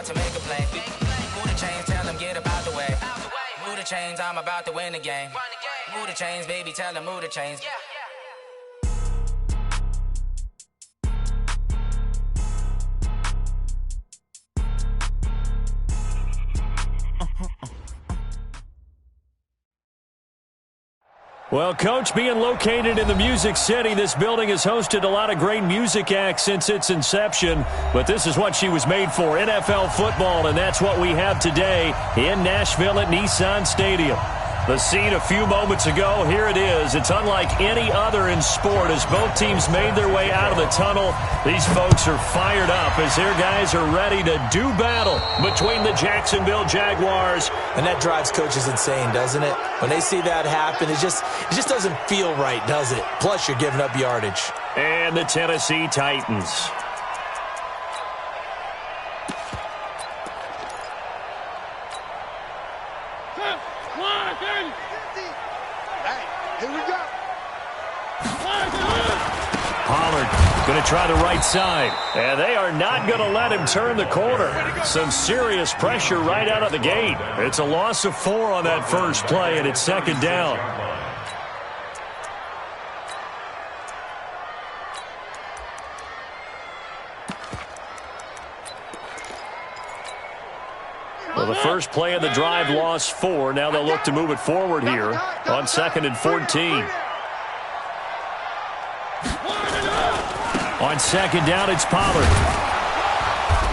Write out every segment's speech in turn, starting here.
to make a play. Move the chains, tell them get about the way. Move the chains, I'm about to win the game. Move the chains, baby, tell them move the chains. Well, Coach, being located in the Music City, this building has hosted a lot of great music acts since its inception, but this is what she was made for, NFL football, and that's what we have today in Nashville at Nissan Stadium. The scene a few moments ago, here it is. It's unlike any other in sport as both teams made their way out of the tunnel. These folks are fired up as their guys are ready to do battle between the Jacksonville Jaguars. And that drives coaches insane, doesn't it? When they see that happen, it just doesn't feel right, does it? Plus, you're giving up yardage. And the Tennessee Titans. Pollard going to try the right side. And they are not going to let him turn the corner. Some serious pressure right out of the gate. It's a loss of 4 on that first play, and it's second down. Well, the first play of the drive lost 4. Now they'll look to move it forward here on 2nd and 14. On second down, it's Pollard.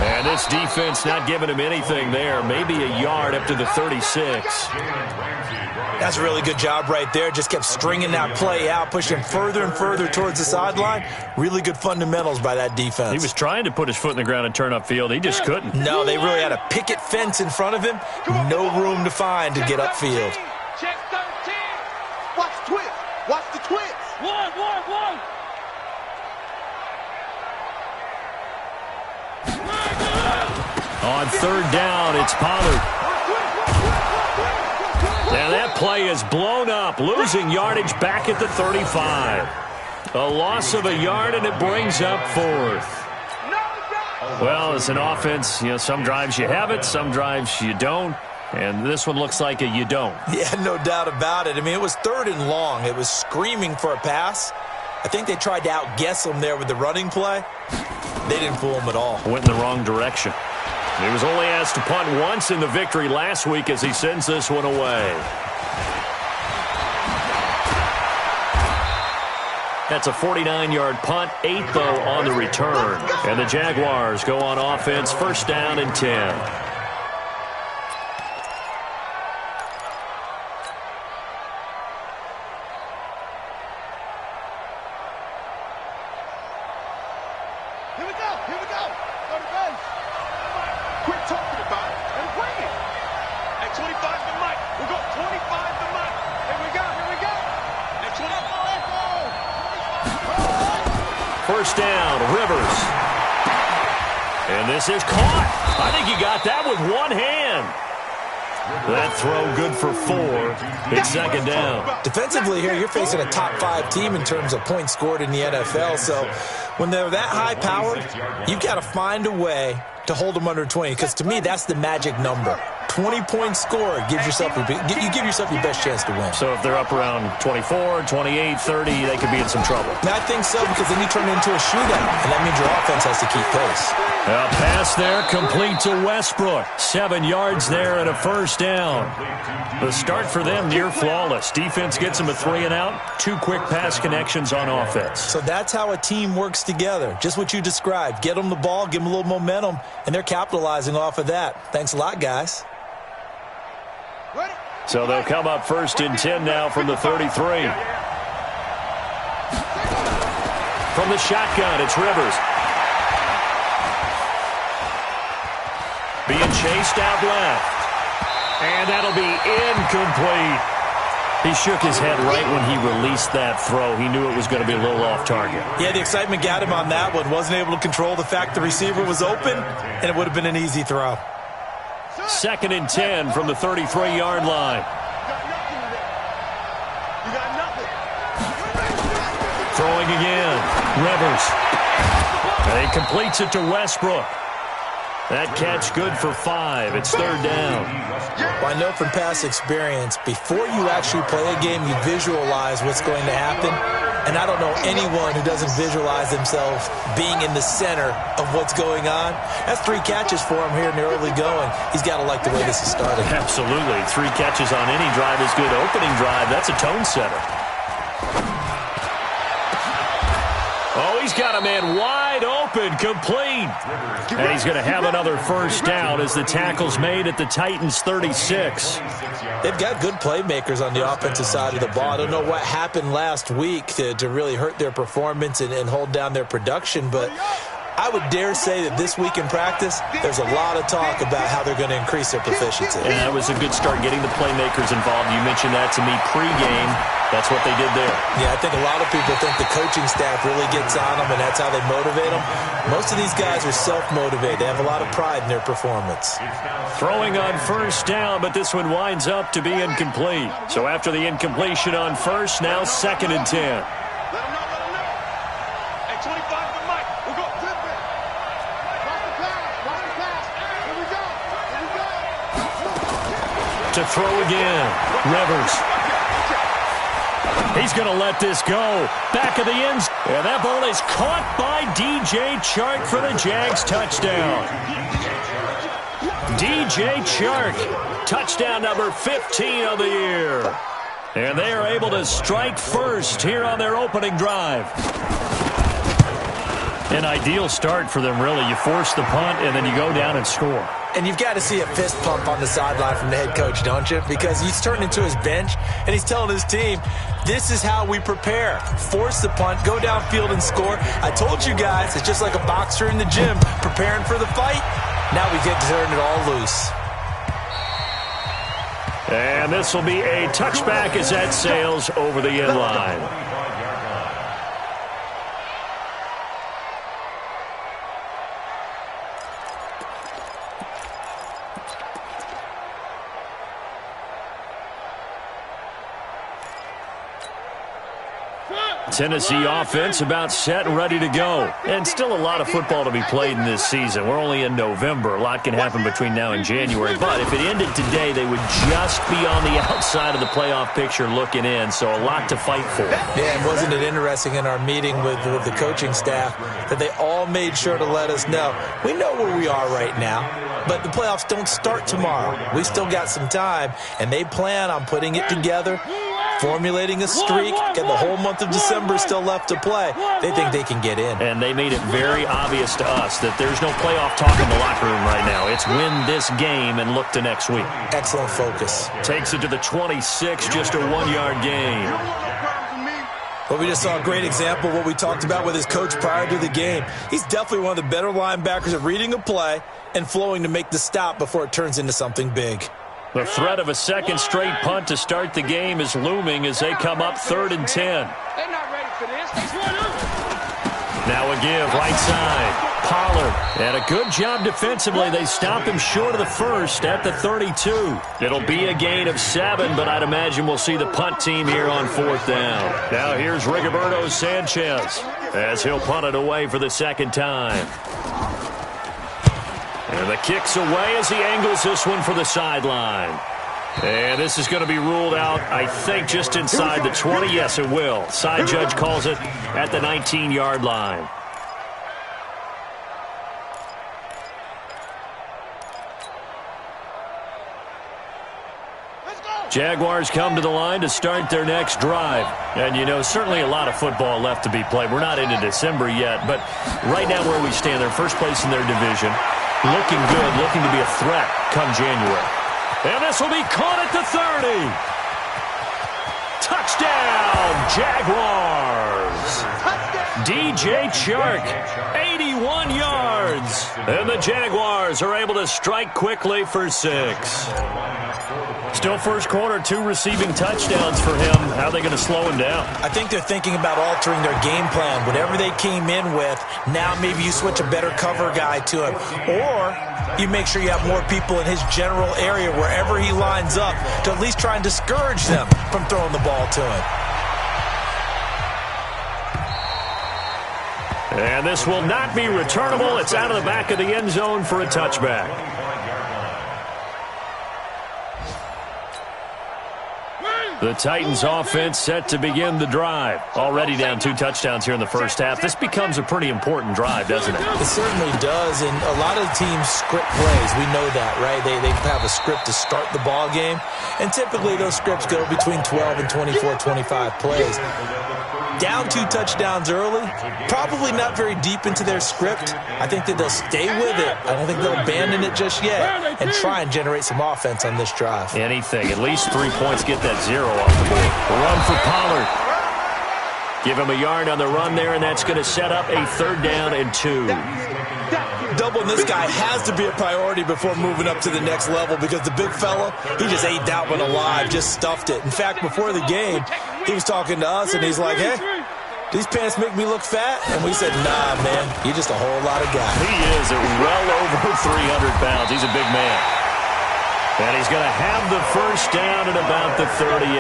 And this defense not giving him anything there. Maybe a yard up to the 36. That's a really good job right there. Just kept stringing that play out, pushing further and further towards the sideline. Really good fundamentals by that defense. He was trying to put his foot in the ground and turn upfield. He just couldn't. No, they really had a picket fence in front of him. No room to find to get upfield. Check 13. Watch the twist. Watch the twist. One. On third down, it's Pollard. Now that play is blown up, losing yardage back at the 35. A loss of a yard, and it brings up 4th. Well, as an offense, some drives you have it, some drives you don't. And this one looks like a you don't. Yeah, no doubt about it. I mean, it was 3rd and long. It was screaming for a pass. I think they tried to outguess him there with the running play. They didn't fool him at all. Went in the wrong direction. He was only asked to punt once in the victory last week as he sends this one away. That's a 49-yard punt, 8 though on the return. And the Jaguars go on offense, 1st down and 10. First down, Rivers. And this is caught. I think he got that with one hand. That throw good for 4. It's second down. Defensively here, you're facing a top 5 team in terms of points scored in the NFL. So when they're that high-powered, you've got to find a way to hold them under 20. Because to me, that's the magic number. 20-point score, you give yourself your best chance to win. So if they're up around 24, 28, 30, they could be in some trouble. I think so, because then you turn it into a shootout, and that means your offense has to keep pace. A pass there, complete to Westbrook. 7 yards there and a first down. The start for them near flawless. Defense gets them a 3 and out. 2 quick pass connections on offense. So that's how a team works together. Just what you described. Get them the ball, give them a little momentum, and they're capitalizing off of that. Thanks a lot, guys. So they'll come up 1st and 10 now from the 33. From the shotgun, it's Rivers. Being chased out left. And that'll be incomplete. He shook his head right when he released that throw. He knew it was going to be a little off target. Yeah, the excitement got him on that one. Wasn't able to control the fact the receiver was open, and it would have been an easy throw. 2nd and 10 from the 33-yard line. Throwing again. Rivers. And he completes it to Westbrook. That catch good for 5. It's third down. Well, I know from past experience, before you actually play a game, you visualize what's going to happen. And I don't know anyone who doesn't visualize themselves being in the center of what's going on. That's 3 catches for him here in the early going. He's got to like the way this is starting. Absolutely. 3 catches on any drive is good. Opening drive, that's a tone setter. Oh, he's got a man wide open, complete. And he's going to have another first down as the tackle's made at the Titans' 36. They've got good playmakers on the offensive side of the ball. I don't know what happened last week to really hurt their performance and hold down their production, but I would dare say that this week in practice, there's a lot of talk about how they're going to increase their proficiency. And that was a good start getting the playmakers involved. You mentioned that to me pregame. That's what they did there. Yeah, I think a lot of people think the coaching staff really gets on them, and that's how they motivate them. Most of these guys are self-motivated. They have a lot of pride in their performance. Throwing on first down, but this one winds up to be incomplete. So after the incompletion on first, now 2nd and 10. Let him know. Hey, 25 for Mike. We'll go. Flip it. Watch the pass. Here we go. To throw again. Rivers. He's going to let this go. Back of the end. And that ball is caught by DJ Chark for the Jags touchdown. DJ Chark, touchdown number 15 of the year. And they are able to strike first here on their opening drive. An ideal start for them, really. You force the punt, and then you go down and score. And you've got to see a fist pump on the sideline from the head coach, don't you? Because he's turning to his bench, and he's telling his team, this is how we prepare. Force the punt, go downfield and score. I told you guys, it's just like a boxer in the gym preparing for the fight. Now we get to turn it all loose. And this will be a touchback as that sails over the end line. Tennessee offense about set and ready to go. And still a lot of football to be played in this season. We're only in November. A lot can happen between now and January. But if it ended today, they would just be on the outside of the playoff picture looking in. So a lot to fight for. Yeah, and wasn't it interesting in our meeting with the coaching staff that they all made sure to let us know, we know where we are right now, but the playoffs don't start tomorrow. We still got some time, and they plan on putting it together, formulating a streak, and the whole month of December is still left to play. They think they can get in. And they made it very obvious to us that there's no playoff talk in the locker room right now. It's win this game and look to next week. Excellent focus. Takes it to the 26, just a 1-yard gain. Well, we just saw a great example of what we talked about with his coach prior to the game. He's definitely one of the better linebackers at reading a play and flowing to make the stop before it turns into something big. The threat of a second straight punt to start the game is looming as they come up 3rd and 10. They're not ready for this. Now a give, right side. Pollard. And a good job defensively. They stop him short of the first at the 32. It'll be a gain of 7, but I'd imagine we'll see the punt team here on 4th down. Now here's Rigoberto Sanchez as he'll punt it away for the second time. And the kick's away as he angles this one for the sideline. And this is going to be ruled out, I think, just inside the 20. Yes, it will. Side judge calls it at the 19-yard line. Jaguars come to the line to start their next drive. And, you know, certainly a lot of football left to be played. We're not into December yet, but right now where we stand, they're first place in their division. Looking good, looking to be a threat come January. And this will be caught at the 30. Touchdown, Jaguars. DJ Chark, 81 yards. And the Jaguars are able to strike quickly for 6. Still first quarter, 2 receiving touchdowns for him. How are they going to slow him down? I think they're thinking about altering their game plan. Whatever they came in with, now maybe you switch a better cover guy to him. Or you make sure you have more people in his general area wherever he lines up to at least try and discourage them from throwing the ball to him. And this will not be returnable. It's out of the back of the end zone for a touchback. The Titans offense set to begin the drive. Already down 2 touchdowns here in the first half. This becomes a pretty important drive, doesn't it? It certainly does, and a lot of teams script plays. We know that, right? They have a script to start the ball game, and typically those scripts go between 12 and 24, 25 plays. Down 2 touchdowns early, probably not very deep into their script. I think that they'll stay with it. I don't think they'll abandon it just yet and try and generate some offense on this drive. Anything. At least 3 points. Get that 0 off the board. Run for Pollard. Give him a yard on the run there, and that's going to set up a 3rd down and 2. Doubling this guy has to be a priority before moving up to the next level because the big fella, he just ate that one alive, just stuffed it. In fact, before the game, he was talking to us, and he's like, hey, these pants make me look fat? And we said, nah, man, you're just a whole lot of guy. He is at well over 300 pounds. He's a big man. And he's going to have the first down at about the 38.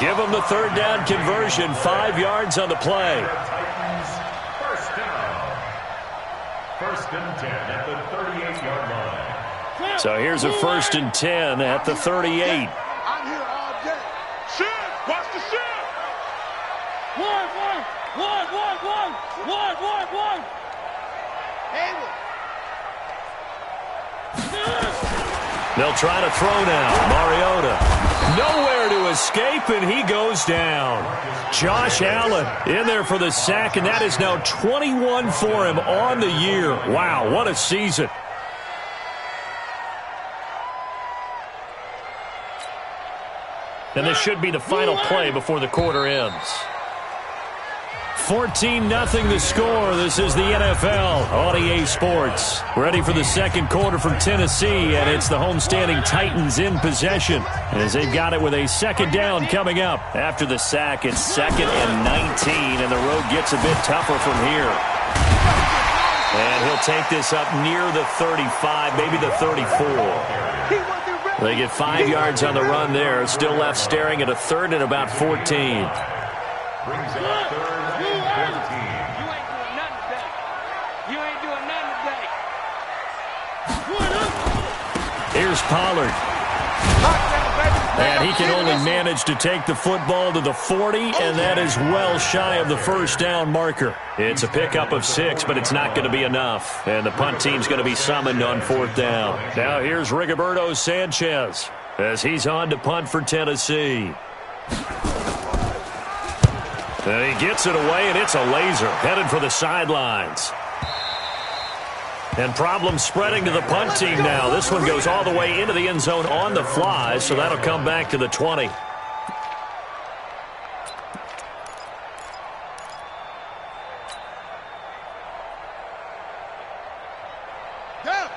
Give him the 3rd down conversion, 5 yards on the play. First and 10 at the 38-yard line. So here's a 1st and 10 at the 38. I'm here all day. Shift! Watch the shift! One. Hayward. They'll try to throw now. Mariota. Nowhere to escape, and he goes down. Josh Allen in there for the sack, and that is now 21 for him on the year. Wow, what a season. And this should be the final play before the quarter ends. 14-0 the score. This is the NFL on EA Sports. Ready for the second quarter from Tennessee, and it's the homestanding Titans in possession as they've got it with a 2nd down coming up. After the sack, it's 2nd and 19, and the road gets a bit tougher from here. And he'll take this up near the 35, maybe the 34. They get 5 yards on the run there. Still left staring at a 3rd and about 14. Brings up 3rd and 14. You ain't doing nothing today. Here's Pollard. And he can only manage to take the football to the 40, and that is well shy of the 1st down marker. It's a pickup of 6, but it's not going to be enough. And the punt team's going to be summoned on 4th down. Now here's Rigoberto Sanchez as he's on to punt for Tennessee. And he gets it away, and it's a laser headed for the sidelines. And problems spreading to the punt team now. This one goes all the way into the end zone on the fly, so that'll come back to the 20.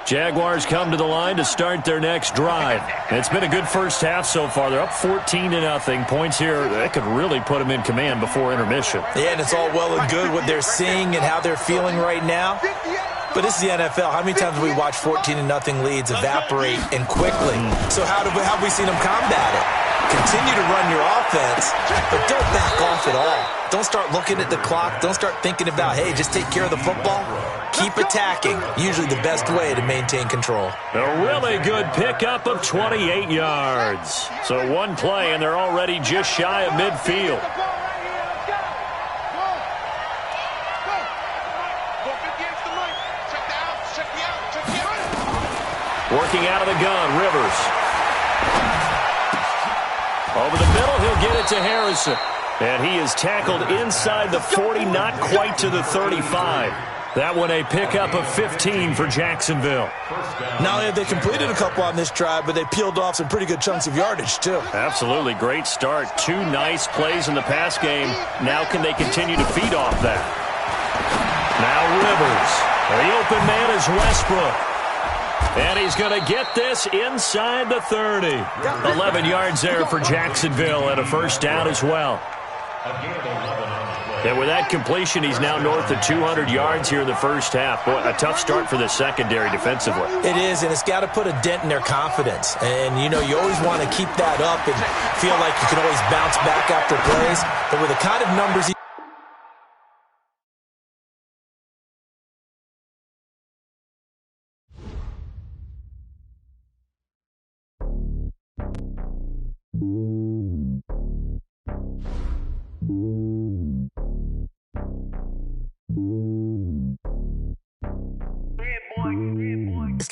Jaguars come to the line to start their next drive. It's been a good first half so far. They're up 14-0. Points here that could really put them in command before intermission. Yeah, and it's all well and good what they're seeing and how they're feeling right now. But this is the NFL. How many times have we watched 14-0 leads evaporate and quickly? So how have we seen them combat it? Continue to run your offense, but don't back off at all. Don't start looking at the clock. Don't start thinking about, hey, just take care of the football. Keep attacking. Usually the best way to maintain control. A really good pickup of 28 yards. So one play, and they're already just shy of midfield. Working out of the gun, Rivers. Over the middle, he'll get it to Harrison. And he is tackled inside the 40, not quite to the 35. That one a pickup of 15 for Jacksonville. Not only have they completed a couple on this drive, but they peeled off some pretty good chunks of yardage, too. Absolutely. Great start. 2 nice plays in the pass game. Now can they continue to feed off that? Now Rivers. The open man is Westbrook. And he's going to get this inside the 30. 11 yards there for Jacksonville and a first down as well. And with that completion, he's now north of 200 yards here in the first half. Boy, a tough start for the secondary defensively. It is, and it's got to put a dent in their confidence. And, you know, you always want to keep that up and feel like you can always bounce back after plays. But with the kind of numbers It's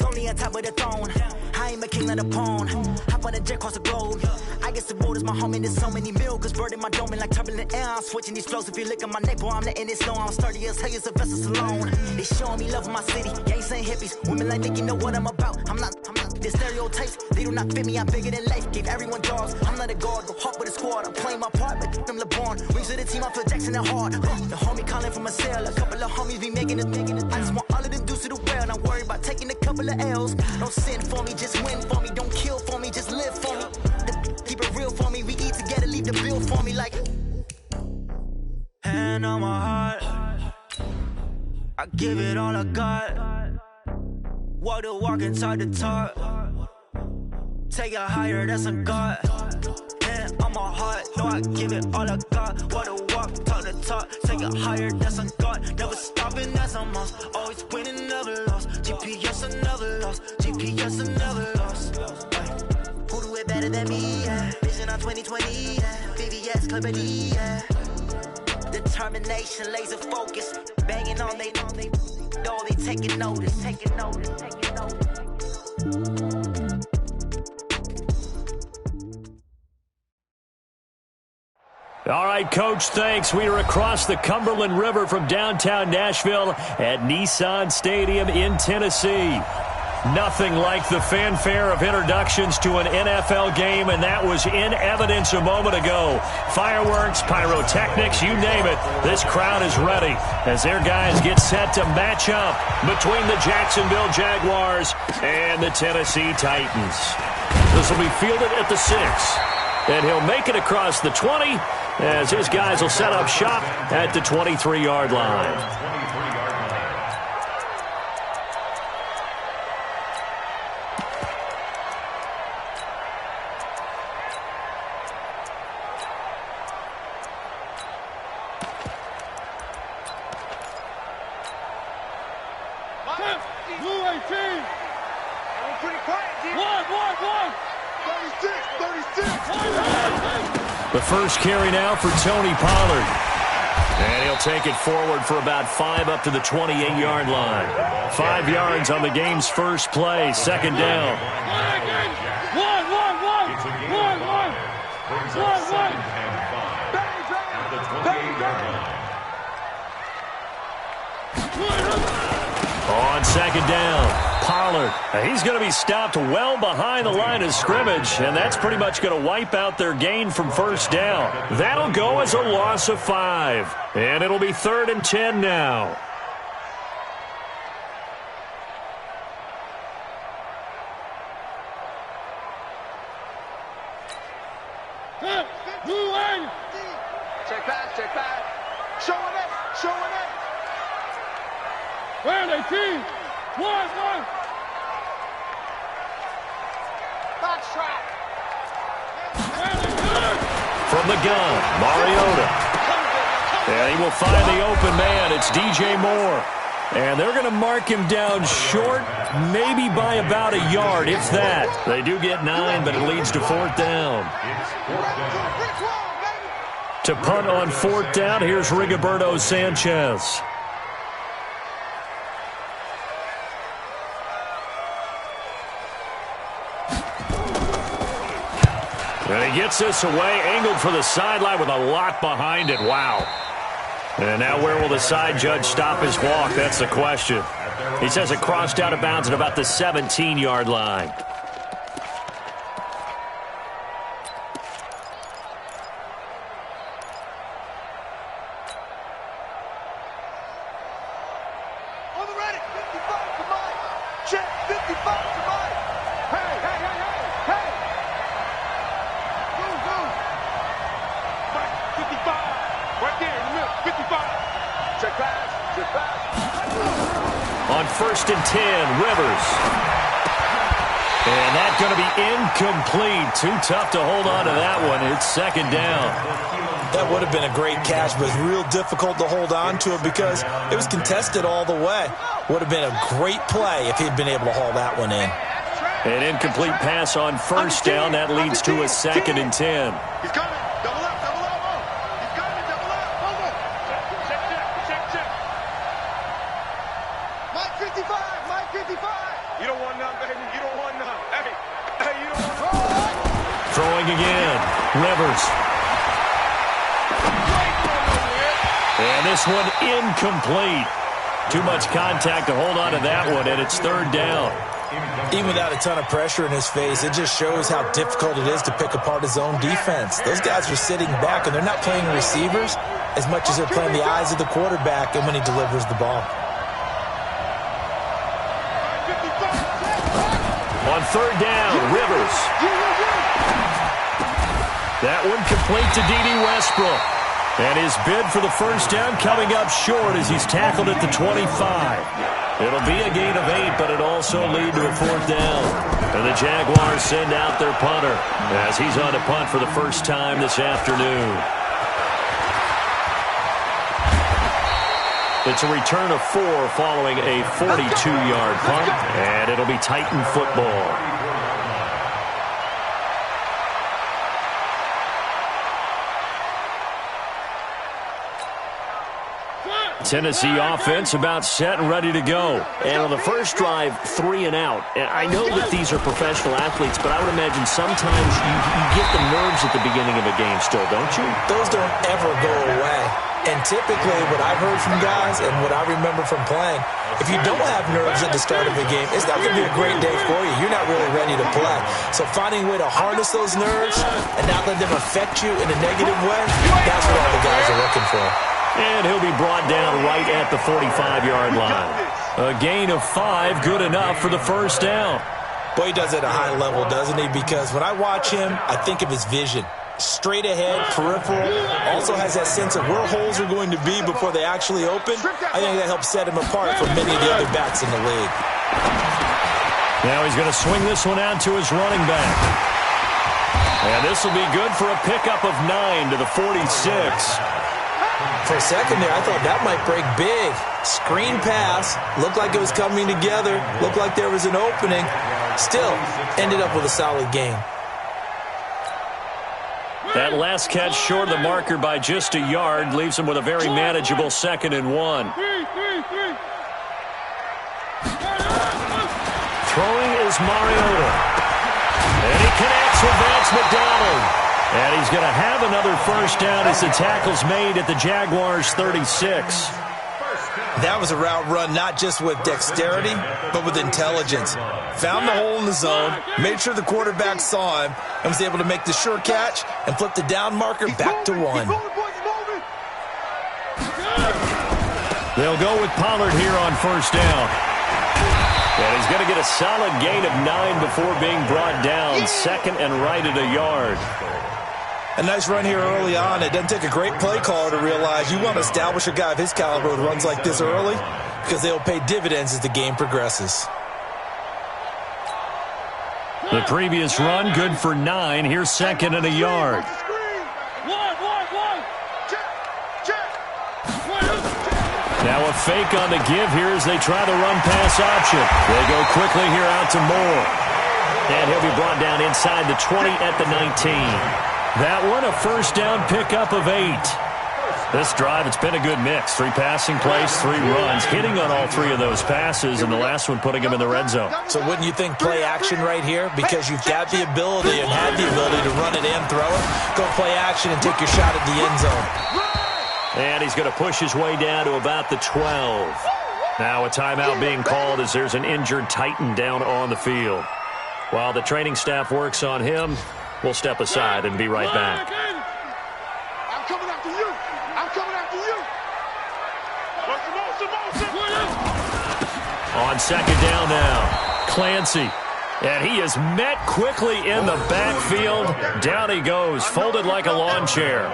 lonely on top of the throne. I ain't a king, not a pawn. Hop on a jet across the globe. I guess the world is my home and there's so many milks. Bird in my dome and like turbulent air. I'm switching these flows. If you look at my neck, boy, I'm letting it slow. I'm sturdy as hell as a vessel alone. They showing me love in my city. Gangs ain't hippies. Women like Nick, you know what I'm about. I'm not the stereotypes. They do not fit me. I'm bigger than life. Gave everyone dogs. I'm not a guard. Go hard with a squad. I'm playing my part, but them LeBron. Rings to the team. I feel Jackson and hard. The homie calling from a cell. A couple of homies be making it. I just want all of them dudes to the well. Not worry about taking a couple of L's. Don't sin for me, just win for me. Don't kill for me, just live for me. Keep it real for me. We eat together, leave the bill for me like. Hand on my heart, I give it all I got. Walk the walk and talk the talk. Take it higher, that's a God. Hand on my heart, no, I give it all I got. Walk the walk, talk the talk. Take it higher, that's a God. Never stopping, that's a must. Always winning, never lost. GPS, I never lost. GPS, I never lost. Who do it better than me? Yeah. Vision on 2020. Yeah. VVS, Clippity. Yeah. Determination, laser focus. Banging on they taking notice. Taking notice. Taking notice. All right, Coach, thanks. We are across the Cumberland River from downtown Nashville at Nissan Stadium in Tennessee. Nothing like the fanfare of introductions to an NFL game, and that was in evidence a moment ago. Fireworks, pyrotechnics, you name it. This crowd is ready as their guys get set to match up between the Jacksonville Jaguars and the Tennessee Titans. This will be fielded at the 6, and he'll make it across the 20 as his guys will set up shop at the 23-yard line. Blue 18. We're pretty quiet, G. One. 36. The first carry now for Tony Pollard. And he'll take it forward for about 5 up to the 28-yard line. 5 yards on the game's first play. Second down. One. On second down, Pollard. He's going to be stopped well behind the line of scrimmage, and that's pretty much going to wipe out their gain from first down. That'll go as a loss of 5, and it'll be 3rd and 10 now. Check back. Showing it. Where are they, team? One. Box trap. From the gun, Mariota. And he will find the open man. It's DJ Moore. And they're going to mark him down short, maybe by about a yard, if that. They do get 9, but it leads to 4th down. To punt on 4th down, here's Rigoberto Sanchez. And he gets this away, angled for the sideline with a lot behind it. Wow. And now where will the side judge stop his walk? That's the question. He says it crossed out of bounds at about the 17-yard line. On the ready. 55 to Mike. Check. 55 to Mike. Hey. Move. Mike, 55. Right there in the middle. 55. Check pass. On 1st and 10, Rivers. And that's going to be incomplete. Too tough to hold on to that one. It's 2nd down. That would have been a great catch, but it's real difficult to hold on to it because it was contested all the way. Would have been a great play if he'd been able to haul that one in. An incomplete pass on first down. That leads to a 2nd and 10. He's coming. Double up, double up. He's coming, double up. Over. Check. Mike 55, Mike 55. You don't want none, baby. You don't want none. Hey, you don't want none. Throwing again. Rivers. And this one incomplete. Too much contact to hold on to that one, and it's 3rd down. Even without a ton of pressure in his face, it just shows how difficult it is to pick apart his own defense. Those guys are sitting back, and they're not playing receivers as much as they're playing the eyes of the quarterback and when he delivers the ball. On 3rd down, Rivers. That one complete to D.D. Westbrook. And his bid for the first down coming up short as he's tackled at the 25. It'll be a gain of 8, but it'll also lead to a 4th down. And the Jaguars send out their punter as he's on to punt for the first time this afternoon. It's a return of 4 following a 42-yard punt, and it'll be Titan football. Tennessee offense about set and ready to go. And on the first drive, 3 and out. And I know that these are professional athletes, but I would imagine sometimes you get the nerves at the beginning of a game still, don't you? Those don't ever go away. And typically what I've heard from guys and what I remember from playing, if you don't have nerves at the start of a game, it's not going to be a great day for you. You're not really ready to play. So finding a way to harness those nerves and not let them affect you in a negative way, that's what all the guys are looking for. And he'll be brought down right at the 45-yard line. A gain of 5, good enough for the first down. Boy, he does it at a high level, doesn't he? Because when I watch him, I think of his vision. Straight ahead, peripheral, also has that sense of where holes are going to be before they actually open. I think that helps set him apart from many of the other backs in the league. Now he's going to swing this one out to his running back. And this will be good for a pickup of 9 to the 46. For a second there, I thought that might break big. Screen pass. Looked like it was coming together. Looked like there was an opening. Still, ended up with a solid game. That last catch short of the marker by just a yard leaves him with a very manageable 2nd and 1. Throwing is Mariota. And he connects with Vance McDonald. And he's going to have another first down as the tackle's made at the Jaguars' 36. That was a route run not just with dexterity, but with intelligence. Found the hole in the zone, made sure the quarterback saw him, and was able to make the sure catch and flip the down marker back to 1. They'll go with Pollard here on first down. And he's going to get a solid gain of 9 before being brought down. 2nd and right at a yard. A nice run here early on. It doesn't take a great play caller to realize you want to establish a guy of his caliber with runs like this early because they'll pay dividends as the game progresses. The previous run, good for 9. Here's 2nd and a yard. Now a fake on the give here as they try the run-pass option. They go quickly here out to Moore. And he'll be brought down inside the 20 at the 19. That one, a first down pickup of 8. This drive, it's been a good mix. 3 passing plays, 3 runs, hitting on all 3 of those passes, and the last one putting him in the red zone. So wouldn't you think play action right here? Because you've got the ability and had the ability to run it and throw it. Go play action and take your shot at the end zone. And he's going to push his way down to about the 12. Now a timeout being called as there's an injured Titan down on the field. While the training staff works on him, we'll step aside and be right back. I'm coming after you. I'm coming after you. On 2nd down now, Clancy. And he is met quickly in the backfield. Down he goes, folded like a lawn chair.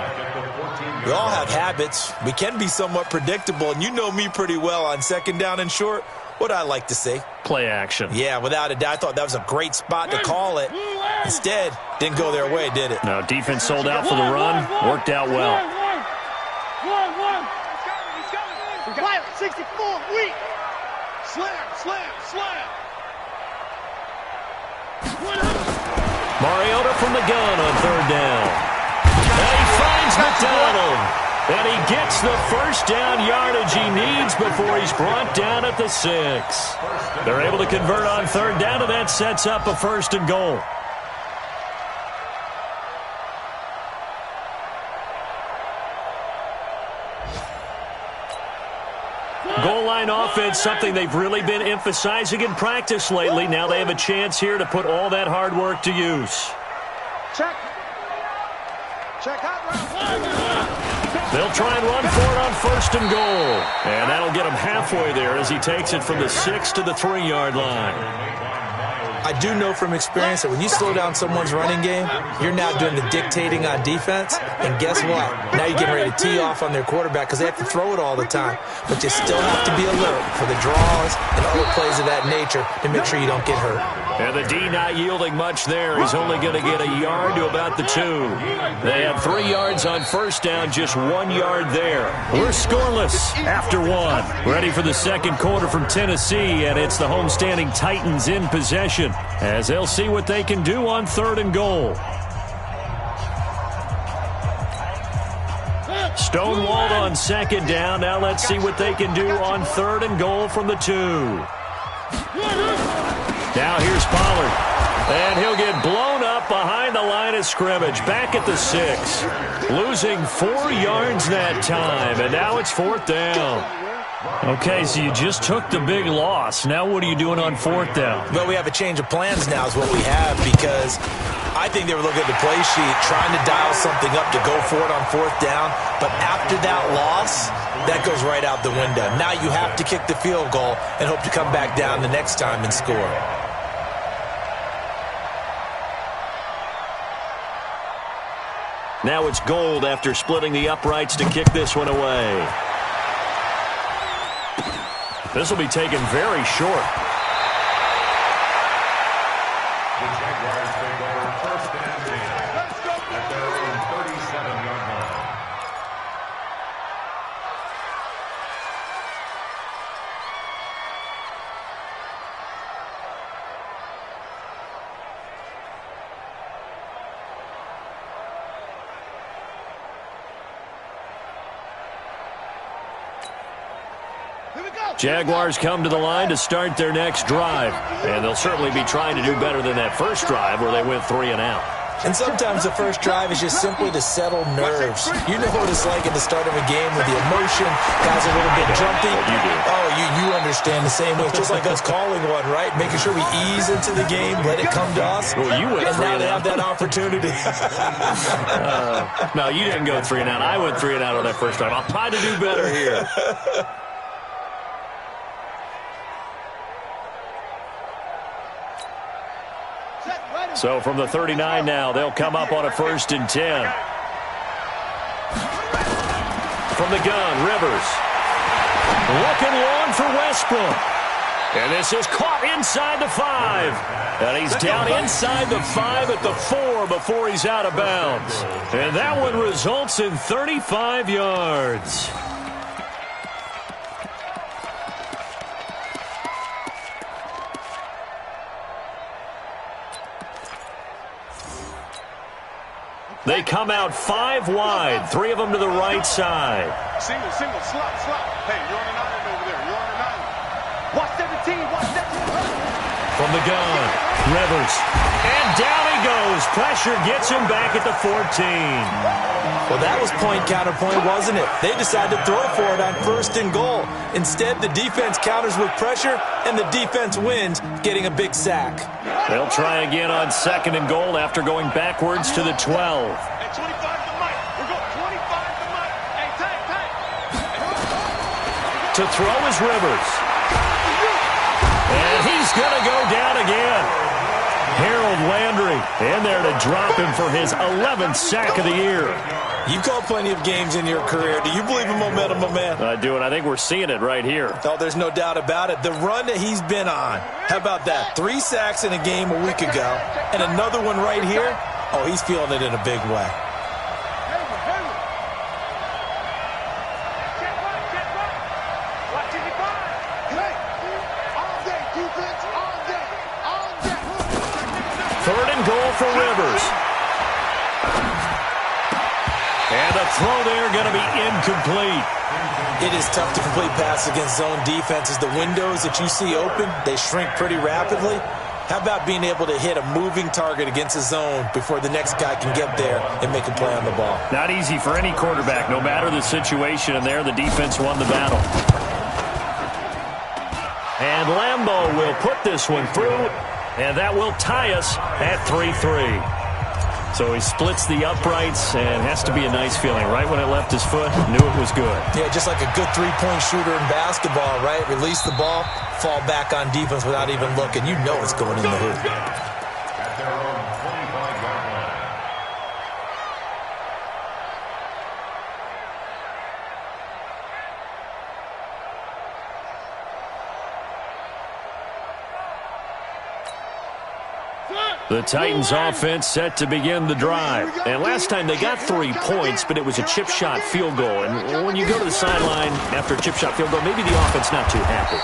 We all have habits. We can be somewhat predictable, and you know me pretty well on 2nd down and short. What I like to see. Play action. Yeah, without a doubt. I thought that was a great spot to call it. Instead, didn't go their way, did it? No, defense sold out for the run. Worked out well. Quiet, 64, weak. Slam, slam, slam. Mariota from the gun on third down. And he finds McDonald. And he gets the first down yardage he needs before he's brought down at the 6. They're able to convert on third down, and that sets up a 1st and goal. Goal line offense, something they've really been emphasizing in practice lately. Now they have a chance here to put all that hard work to use. Check. Check out. They'll try and run for it on 1st and goal. And that'll get him halfway there as he takes it from the 6 to the 3-yard line. I do know from experience that when you slow down someone's running game, you're now doing the dictating on defense. And guess what? Now you're getting ready to tee off on their quarterback because they have to throw it all the time. But you still have to be alert for the draws and other plays of that nature to make sure you don't get hurt. And the D not yielding much there. He's only going to get a yard to about the 2. They had 3 yards on 1st down, just 1 yard there. We're scoreless after 1. Ready for the 2nd quarter from Tennessee, and it's the homestanding Titans in possession as they'll see what they can do on 3rd and goal. Stonewalled on 2nd down. Now let's see what they can do on 3rd and goal from the 2. Now here's Pollard, and he'll get blown up behind the line of scrimmage, back at the 6, losing 4 yards that time, and now it's 4th down. Okay, so you just took the big loss. Now what are you doing on 4th down? Well, we have a change of plans now is what we have, because I think they were looking at the play sheet, trying to dial something up to go for it on 4th down, but after that loss, that goes right out the window. Now you have to kick the field goal and hope to come back down the next time and score. Now it's Gold after splitting the uprights to kick this one away. This will be taken very short. The Jaguars take over 1st and 10 at their own 37-yard line. Jaguars come to the line to start their next drive, and they'll certainly be trying to do better than that first drive where they went 3 and out. And sometimes the first drive is just simply to settle nerves. You know what it's like at the start of a game with the emotion, guys are a little bit jumpy. You do. Oh, you understand the same way. It's just like us calling one, right? Making sure we ease into the game, let it come to us. Well, you went and 3 now and they out. have that opportunity. No, you didn't go 3 and out. I went 3 and out on that first drive. I'll try to do better here. So from the 39 now, they'll come up on a 1st and 10. From the gun, Rivers. Looking long for Westbrook. And this is caught inside the 5. And he's down inside the 5 at the 4 before he's out of bounds. And that one results in 35 yards. They come out 5 wide, 3 of them to the right side. Single, slot. Hey, you're on an island over there. You're on an island. Watch 17, watch 17. From the gun, Rivers. And down he goes. Pressure gets him back at the 14. Well, that was point-counterpoint, wasn't it? They decided to throw for it on 1st and goal. Instead, the defense counters with pressure, and the defense wins, getting a big sack. They'll try again on 2nd and goal after going backwards to the 12. Hey, 25 to Mike. We're going 25 to Mike. Hey, tank. To throw is Rivers. And he's going to go down again. Harold Landry in there to drop him for his 11th sack of the year. You've called plenty of games in your career. Do you believe in momentum, my man? I do, and I think we're seeing it right here. Oh, there's no doubt about it. The run that he's been on. How about that? 3 sacks in a game a week ago, and another one right here. Oh, he's feeling it in a big way. goal for Rivers. And the throw there going to be incomplete. It is tough to complete passes against zone defenses. The windows that you see open, they shrink pretty rapidly. How about being able to hit a moving target against a zone before the next guy can get there and make a play on the ball? Not easy for any quarterback, no matter the situation. And there, the defense won the battle. And Lambeau will put this one through, and that will tie us at 3-3. So he splits the uprights, and has to be a nice feeling. Right when it left his foot, knew it was good. Yeah, just like a good three-point shooter in basketball, right? Release the ball, fall back on defense without even looking. You know it's going in the hoop. At their own 25-yard line. The Titans offense set to begin the drive. And last time they got 3 points, but it was a chip shot field goal. And when you go to the sideline after a chip shot field goal, maybe the offense not too happy.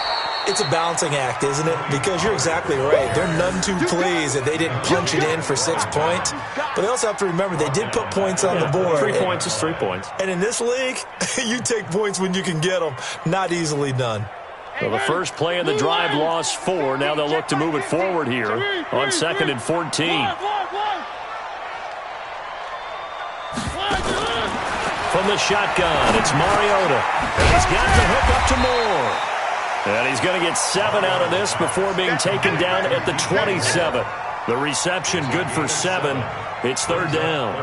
It's a balancing act, isn't it? Because you're exactly right. They're none too pleased that they didn't punch it in for 6 points. But they also have to remember they did put points on the board. 3 points is 3 points. And in this league, you take points when you can get them. Not easily done. So the first play of the drive lost 4. Now they'll look to move it forward here on 2nd and 14. From the shotgun, it's Mariota. And he's got the hook up to Moore. And he's going to get 7 out of this before being taken down at the 27. The reception good for 7. It's 3rd down.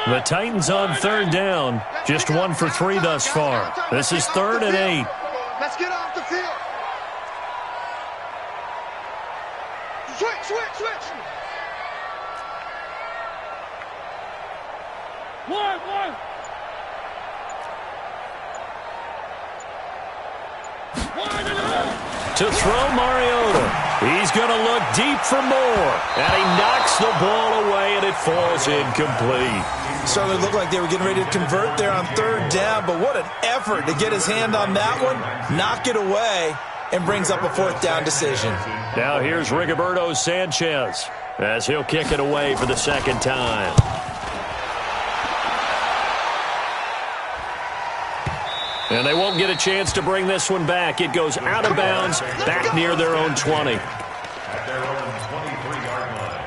The Titans on 3rd down. Just 1 for 3 thus far. This is 3rd and 8. Let's get off the field. Switch. One. To throw Mariota. He's going to look deep for Moore. And he knocks the ball away, and it falls incomplete. Certainly looked like they were getting ready to convert there on 3rd down, but what an effort to get his hand on that one, knock it away, and brings up a 4th down decision. Now here's Rigoberto Sanchez as he'll kick it away for the 2nd time. And they won't get a chance to bring this one back. It goes out of bounds, back near their own 20. At their own 23-yard line.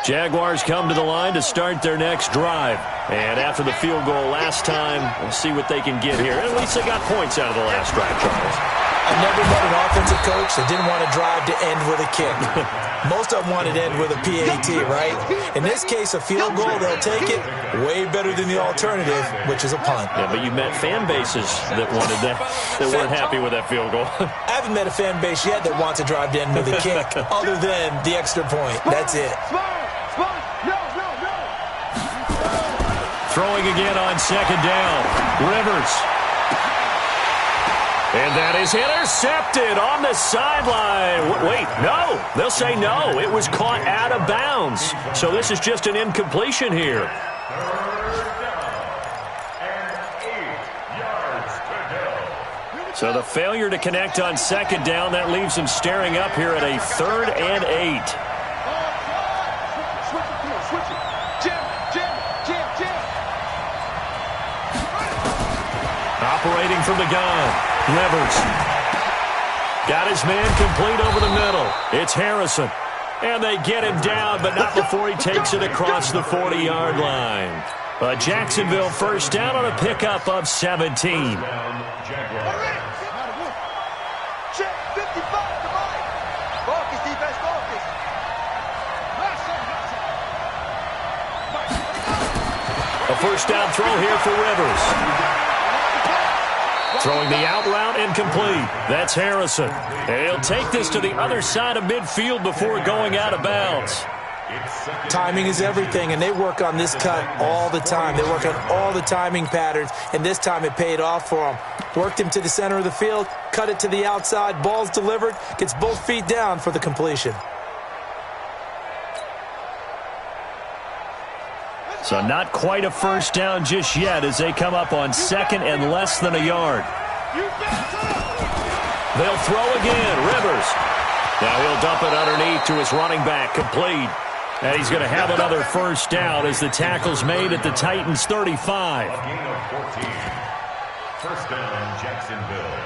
Jaguars come to the line to start their next drive. And after the field goal last time, we'll see what they can get here. At least they got points out of the last drive, Charles. I've never met an offensive coach that didn't want to drive to end with a kick. Most of them wanted to end with a PAT, right? In this case, a field goal, they'll take it way better than the alternative, which is a punt. Yeah, but you met fan bases that wanted that, that weren't happy with that field goal. I haven't met a fan base yet that wants to drive to end with a kick, other than the extra point. That's it. Throwing again on 2nd down. Rivers. And that is intercepted on the sideline. Wait, no. They'll say no. It was caught out of bounds. So this is just an incompletion here. 3rd down and 8 yards to go. So the failure to connect on 2nd down, that leaves them staring up here at a 3rd and 8. Operating from the gun. Rivers. Got his man complete over the middle. It's Harrison. And they get him down, but not before he takes it across the 40-yard line. A Jacksonville 1st down on a pickup of 17. A 1st down throw here for Rivers. Throwing the out route incomplete. That's Harrison. And he'll take this to the other side of midfield before going out of bounds. Timing is everything, and they work on this cut all the time. They work on all the timing patterns, and this time it paid off for them. Worked him to the center of the field, cut it to the outside, ball's delivered, gets both feet down for the completion. So not quite a first down just yet as they come up on second and less than a yard. They'll throw again. Rivers. Now he'll dump it underneath to his running back, complete. And he's going to have another first down as the tackle's made at the Titans' 35. A gain of 14. First down, Jacksonville.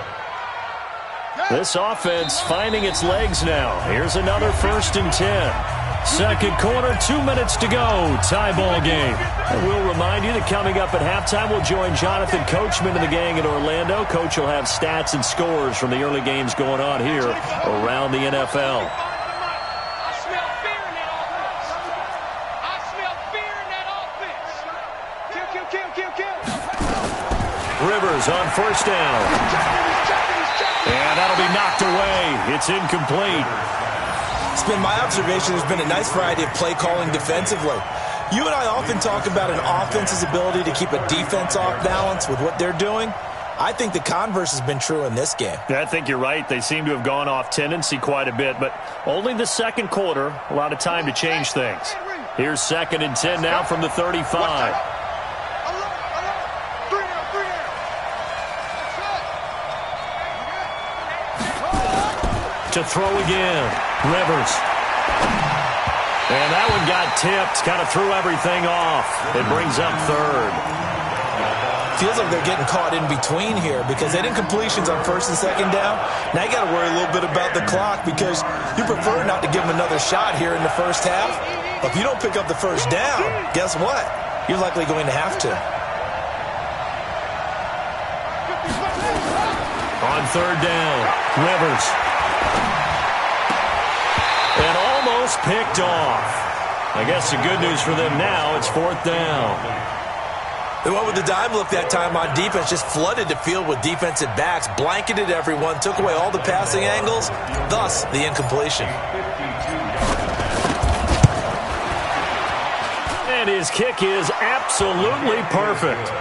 This offense finding its legs now. Here's another 1st and 10. Second quarter, 2 minutes to go. Tie ball game. And we'll remind you that coming up at halftime, we'll join Jonathan Coachman and the gang in Orlando. Coach will have stats and scores from the early games going on here around the NFL. Rivers on first down. And that'll be knocked away. It's incomplete. It's been my observation there's been a nice variety of play calling defensively. You and I often talk about an offense's ability to keep a defense off balance with what they're doing. I think the converse has been true in this game. I think you're right. They seem to have gone off tendency quite a bit, but only the second quarter. A lot of time to change things. Here's 2nd and 10 now from the 35. To throw again. Rivers. And that one got tipped. Kind of threw everything off. It brings up 3rd. Feels like they're getting caught in between here because they didn't completions on 1st and 2nd down. Now you got to worry a little bit about the clock because you prefer not to give them another shot here in the first half. But if you don't pick up the first down, guess what? You're likely going to have to. On 3rd down, Rivers. And almost picked off. I guess the good news for them now, it's 4th down. They went with the dime look that time on defense, just flooded the field with defensive backs, blanketed everyone, took away all the passing angles, thus the incompletion. And his kick is absolutely perfect.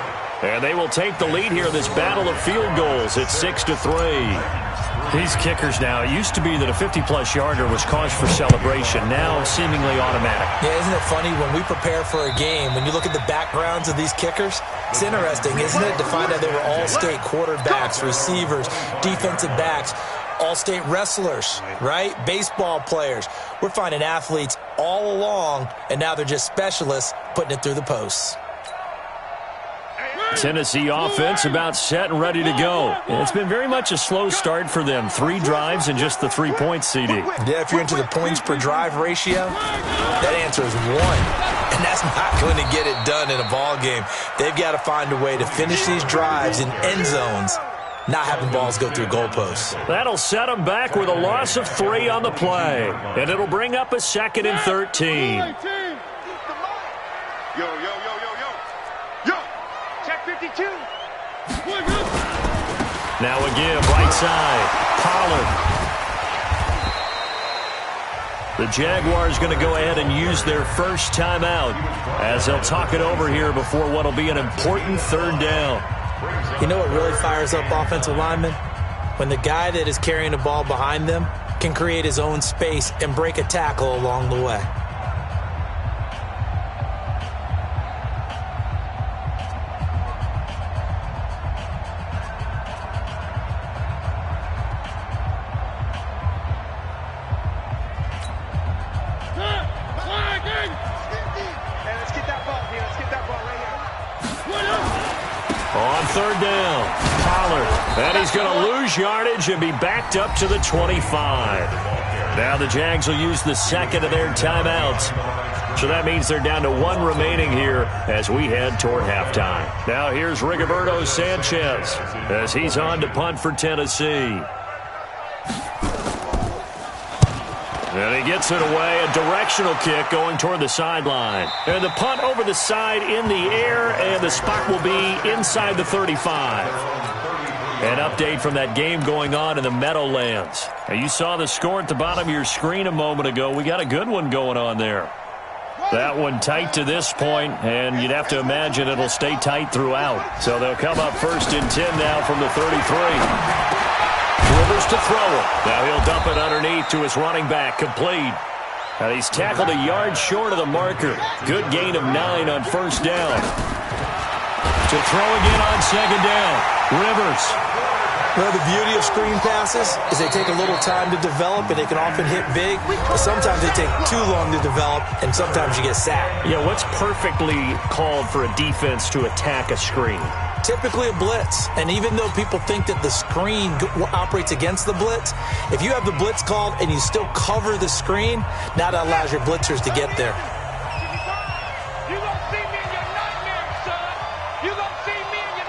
And they will take the lead here in this battle of field goals at 6-3. These kickers now, it used to be that a 50-plus yarder was cause for celebration, now seemingly automatic. Yeah, isn't it funny when we prepare for a game, when you look at the backgrounds of these kickers, it's interesting, isn't it, to find out they were all-state quarterbacks, receivers, defensive backs, all-state wrestlers, right? Baseball players. We're finding athletes all along, and now they're just specialists putting it through the posts. Tennessee offense about set and ready to go. And it's been very much a slow start for them. 3 drives and just the 3 points, CD. Yeah, if you're into the points per drive ratio, that answer is 1. And that's not going to get it done in a ball game. They've got to find a way to finish these drives in end zones, not having balls go through goalposts. That'll set them back with a loss of 3 on the play. And it'll bring up a 2nd and 13. Yo. Check 52. Now a give, right side. Pollard. The Jaguars going to go ahead and use their first timeout as they'll talk it over here before what will be an important 3rd down. You know what really fires up offensive linemen? When the guy that is carrying the ball behind them can create his own space and break a tackle along the way. On 3rd down, Pollard. And he's going to lose yardage and be backed up to the 25. Now the Jags will use the 2nd of their timeouts. So that means they're down to 1 remaining here as we head toward halftime. Now here's Rigoberto Sanchez as he's on to punt for Tennessee. And he gets it away, a directional kick going toward the sideline. And the punt over the side in the air, and the spot will be inside the 35. An update from that game going on in the Meadowlands. Now, you saw the score at the bottom of your screen a moment ago. We got a good one going on there. That one tight to this point, and you'd have to imagine it'll stay tight throughout. So they'll come up 1st and 10 now from the 33. Rivers to throw it. Now he'll dump it underneath to his running back, complete. And he's tackled a yard short of the marker. Good gain of 9 on 1st down. To throw again on 2nd down. Rivers. Well, the beauty of screen passes is they take a little time to develop, and they can often hit big, but sometimes they take too long to develop, and sometimes you get sacked. Yeah, what's perfectly called for a defense to attack a screen? Typically a blitz, and even though people think that the screen operates against the blitz, if you have the blitz called and you still cover the screen, now that allows your blitzers to get there. You gonna see me in your nightmares, son. You gonna see me in your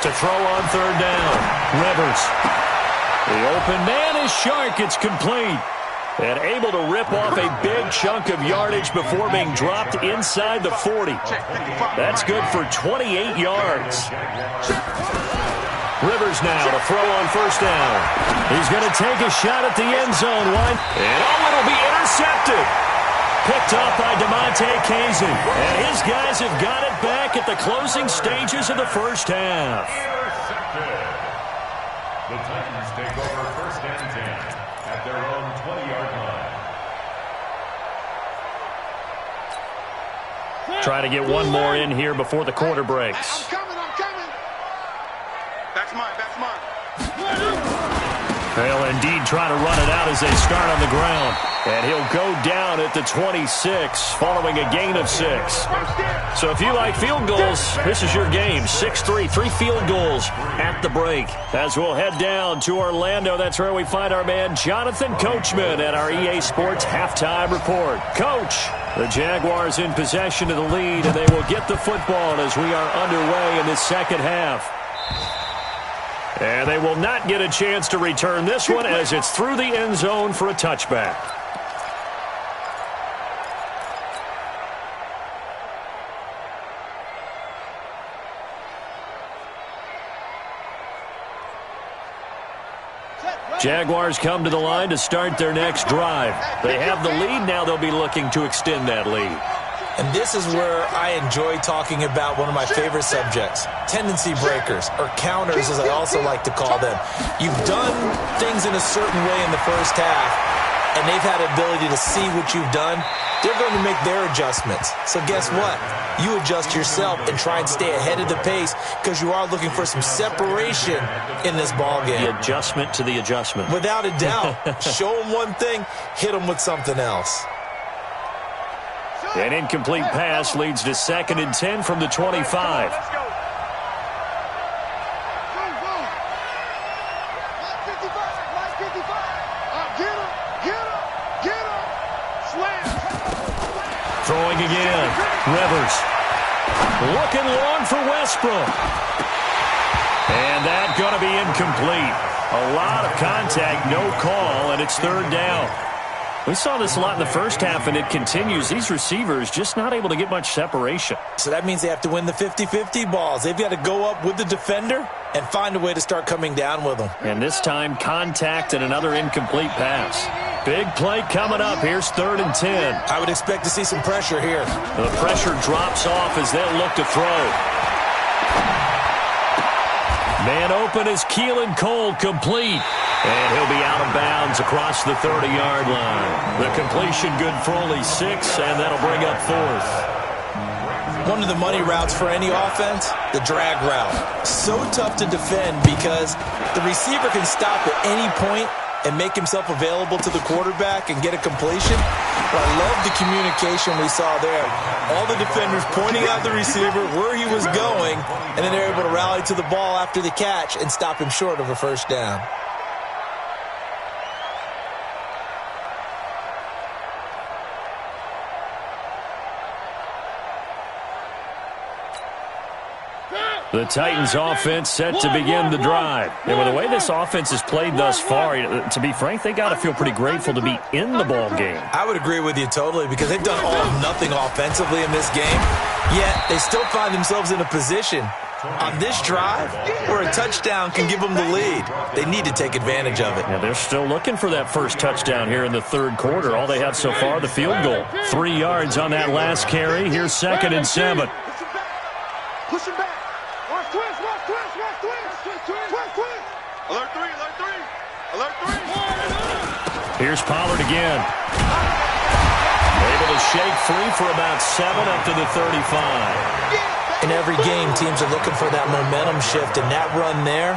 To throw on 3rd down. Rivers. The open man is Shark. It's complete. And able to rip off a big chunk of yardage before being dropped inside the 40. That's good for 28 yards. Rivers now to throw on 1st down. He's going to take a shot at the end zone. And it'll be intercepted. Picked up by DeMonte Casey. And his guys have got it back at the closing stages of the 1st half. Intercepted. The Titans take over 1st and 10 at their own 20-yard line. Try to get one more in here before the quarter breaks. I'm coming. That's mine. They'll indeed try to run it out as they start on the ground. And he'll go down at the 26 following a gain of 6. So if you like field goals, this is your game. 6-3, 3 field goals at the break. As we'll head down to Orlando, that's where we find our man Jonathan Coachman at our EA Sports Halftime Report. Coach, the Jaguars in possession of the lead, and they will get the football as we are underway in the 2nd half. And they will not get a chance to return this one as it's through the end zone for a touchback. Jaguars come to the line to start their next drive. They have the lead. Now they'll be looking to extend that lead. And this is where I enjoy talking about one of my favorite subjects, tendency breakers, or counters as I also like to call them. You've done things in a certain way in the 1st half, and they've had the ability to see what you've done. They're going to make their adjustments. So guess what? You adjust yourself and try and stay ahead of the pace because you are looking for some separation in this ballgame. The adjustment to the adjustment. Without a doubt. Show them one thing, hit them with something else. An incomplete pass leads to 2nd and 10 from the 25. Let's go. Line 55. Get him. Slam. Throwing again. Rivers. Looking long for Westbrook. And that's going to be incomplete. A lot of contact, no call, and it's 3rd down. We saw this a lot in the 1st half, and it continues. These receivers just not able to get much separation. So that means they have to win the 50-50 balls. They've got to go up with the defender and find a way to start coming down with them. And this time, contact and another incomplete pass. Big play coming up. Here's 3rd and 10. I would expect to see some pressure here. The pressure drops off as they'll look to throw. Man open is Keelan Cole, complete. And he'll be out of bounds across the 30-yard line. The completion good for only 6, and that'll bring up 4th. One of the money routes for any offense, the drag route. So tough to defend because the receiver can stop at any point and make himself available to the quarterback and get a completion. But I love the communication we saw there. All the defenders pointing out the receiver where he was going, and then they're able to rally to the ball after the catch and stop him short of a 1st down. The Titans offense set to begin the drive. And with the way this offense has played thus far, to be frank, they got to feel pretty grateful to be in the ball game. I would agree with you totally because they've done all of nothing offensively in this game, yet they still find themselves in a position on this drive where a touchdown can give them the lead. They need to take advantage of it. Yeah, they're still looking for that first touchdown here in the third quarter. All they have so far, the field goal. 3 yards on that last carry. Here's 2nd and 7. Push him back. Watch twist, watch twist, watch twist. Twist, twist. Alert 3, alert 3. Alert 3. Here's Pollard again. Able to shake free for about 7 up to the 35. In every game, teams are looking for that momentum shift, and that run there,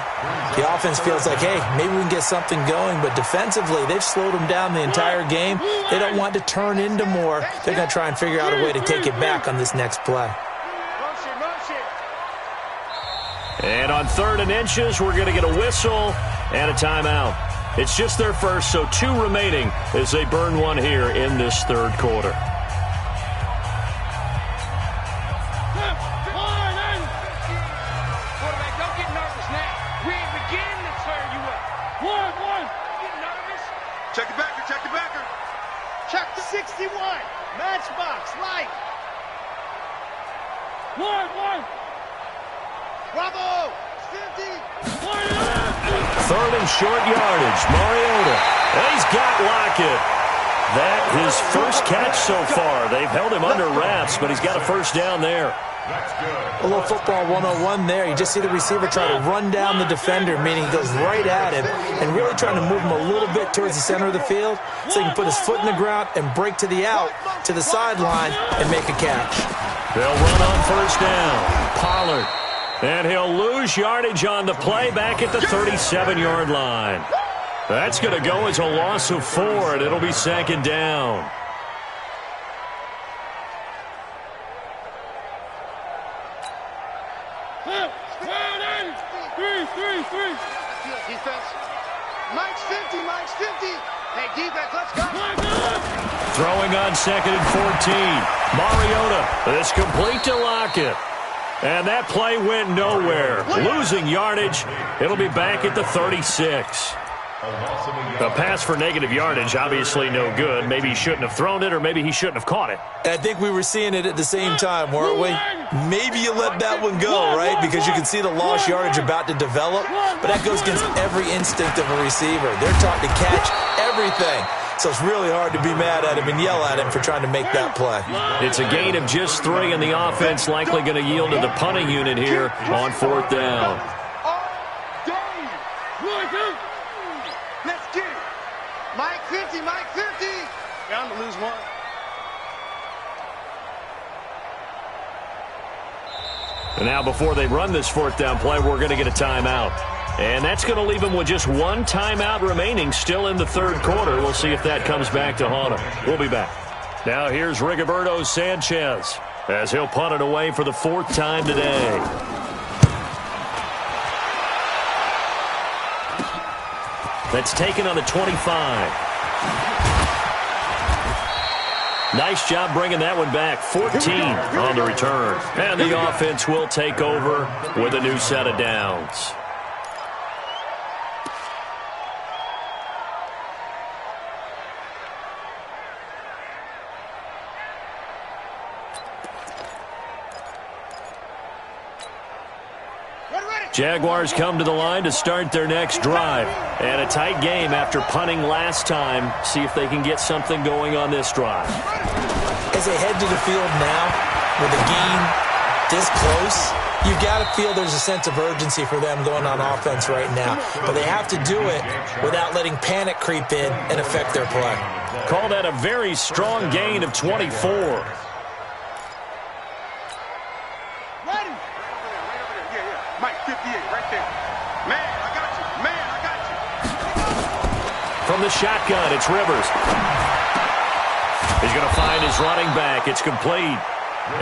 the offense feels like, hey, maybe we can get something going, but defensively, they've slowed them down the entire game. They don't want to turn into more. They're going to try and figure out a way to take it back on this next play. And on 3rd and inches, we're going to get a whistle and a timeout. It's just their first, so 2 remaining as they burn one here in this third quarter. Check the backer, check the backer. Check the 61. Matchbox, light. One. Bravo. 50. 3rd and short yardage. Mariota. And he's got Lockett. That his first catch so far. They've held him under wraps, but he's got a first down there. A little football 101 there. You just see the receiver try to run down the defender, meaning he goes right at him and really trying to move him a little bit towards the center of the field so he can put his foot in the ground and break to the out, to the sideline, and make a catch. They'll run on first down. Pollard. And he'll lose yardage on the play back at the 37-yard line. That's going to go as a loss of 4, and it'll be 2nd down. Defense. Mike's 50. Hey, defense, let's go. Throwing on 2nd and 14. Mariota is complete to Lockett. And that play went nowhere. Losing yardage. It'll be back at the 36. A pass for negative yardage, obviously no good. Maybe he shouldn't have thrown it, or maybe he shouldn't have caught it. I think we were seeing it at the same time, weren't we? Maybe you let that one go, right? Because you can see the lost yardage about to develop, but that goes against every instinct of a receiver. They're taught to catch everything. So it's really hard to be mad at him and yell at him for trying to make that play. It's a gain of just 3, and the offense likely going to yield to the punting unit here on 4th down. Let's get it. Mike 50. Down to lose 1. And now before they run this 4th down play, we're going to get a timeout. And that's going to leave them with just 1 timeout remaining still in the third quarter. We'll see if that comes back to haunt them. We'll be back. Now here's Rigoberto Sanchez as he'll punt it away for the 4th time today. That's taken on the 25. Nice job bringing that one back. 14 on the return. And the offense will take over with a new set of downs. Jaguars come to the line to start their next drive. And a tight game after punting last time. See if they can get something going on this drive. As they head to the field now, with a game this close, you've got to feel there's a sense of urgency for them going on offense right now. But they have to do it without letting panic creep in and affect their play. Call that a very strong gain of 24. From the shotgun, it's Rivers. He's going to find his running back. It's complete.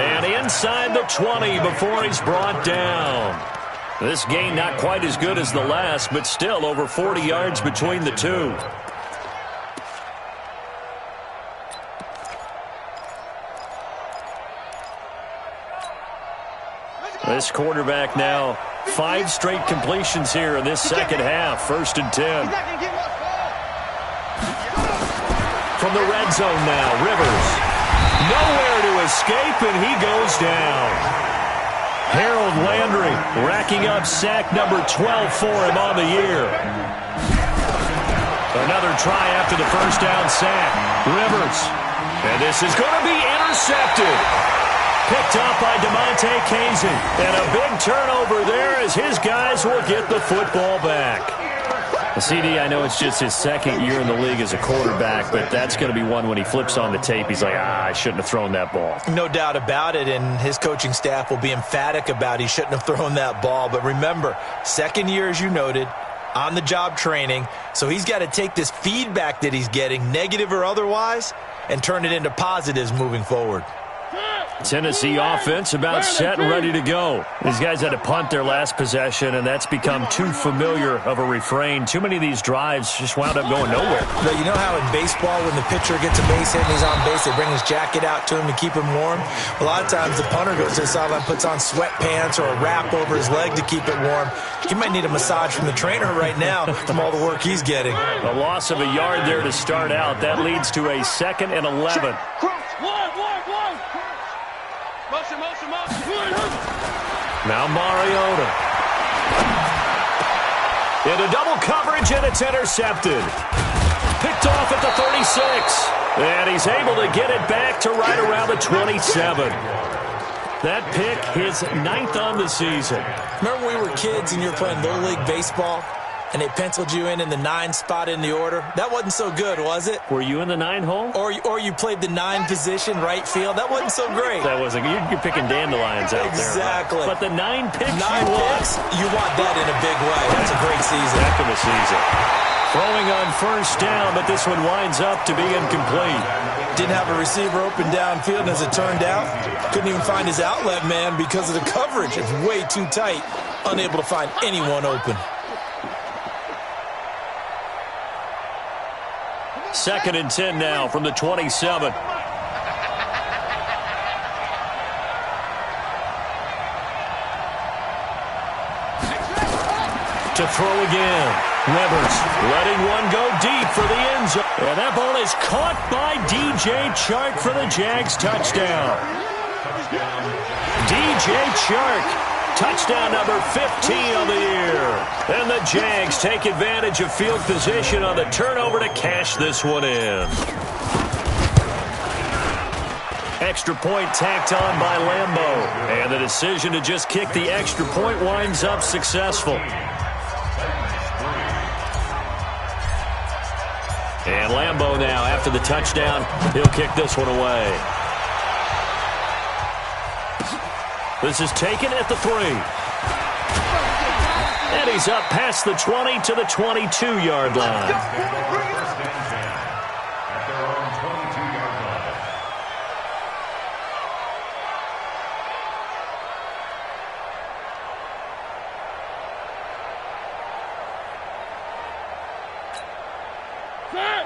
And inside the 20 before he's brought down. This gain not quite as good as the last, but still over 40 yards between the two. This quarterback now, 5 straight completions here in this second half. 1st and 10. From the red zone now, Rivers. Nowhere to escape, and he goes down. Harold Landry racking up sack number 12 for him on the year. Another try after the first down sack. Rivers. And this is going to be intercepted. Picked up by DeMonte Casey. And a big turnover there as his guys will get the football back. CD, I know it's just his second year in the league as a quarterback, but that's going to be one when he flips on the tape, he's like, I shouldn't have thrown that ball. No doubt about it, and his coaching staff will be emphatic about he shouldn't have thrown that ball. But remember, second year, as you noted, on-the-job training, so he's got to take this feedback that he's getting, negative or otherwise, and turn it into positives moving forward. Tennessee offense about set and ready to go. These guys had to punt their last possession, and that's become too familiar of a refrain. Too many of these drives just wound up going nowhere. But you know how in baseball, when the pitcher gets a base hit and he's on base, they bring his jacket out to him to keep him warm? A lot of times the punter goes to the sideline, puts on sweatpants or a wrap over his leg to keep it warm. He might need a massage from the trainer right now from all the work he's getting. A loss of a yard there to start out. That leads to a 2nd and 11. Now Mariota. Into double coverage, and it's intercepted. Picked off at the 36. And he's able to get it back to right around the 27. That pick, his 9th on the season. Remember when we were kids and you were playing Little League Baseball? And they penciled you in the 9 spot in the order. That wasn't so good, was it? Were you in the 9 hole? Or you played the 9 position, right field. That wasn't so great. That wasn't. You're picking dandelions out exactly. there. But the 9 picks 9 picks, you want that in a big way. That's a great season. Heck of a season. Throwing on first down, but this one winds up to be incomplete. Didn't have a receiver open downfield, and as it turned out, couldn't even find his outlet man because of the coverage. It's way too tight. Unable to find anyone open. 2nd and 10 now from the 27. To throw again. Rivers letting one go deep for the end zone. And that ball is caught by DJ Chark for the Jags touchdown. DJ Chark. Touchdown number 15 on the year. And the Jags take advantage of field position on the turnover to cash this one in. Extra point tacked on by Lambeau. And the decision to just kick the extra point winds up successful. And Lambeau now, after the touchdown, he'll kick this one away. This is taken at the 3. And he's up past the 20 to the 22-yard line.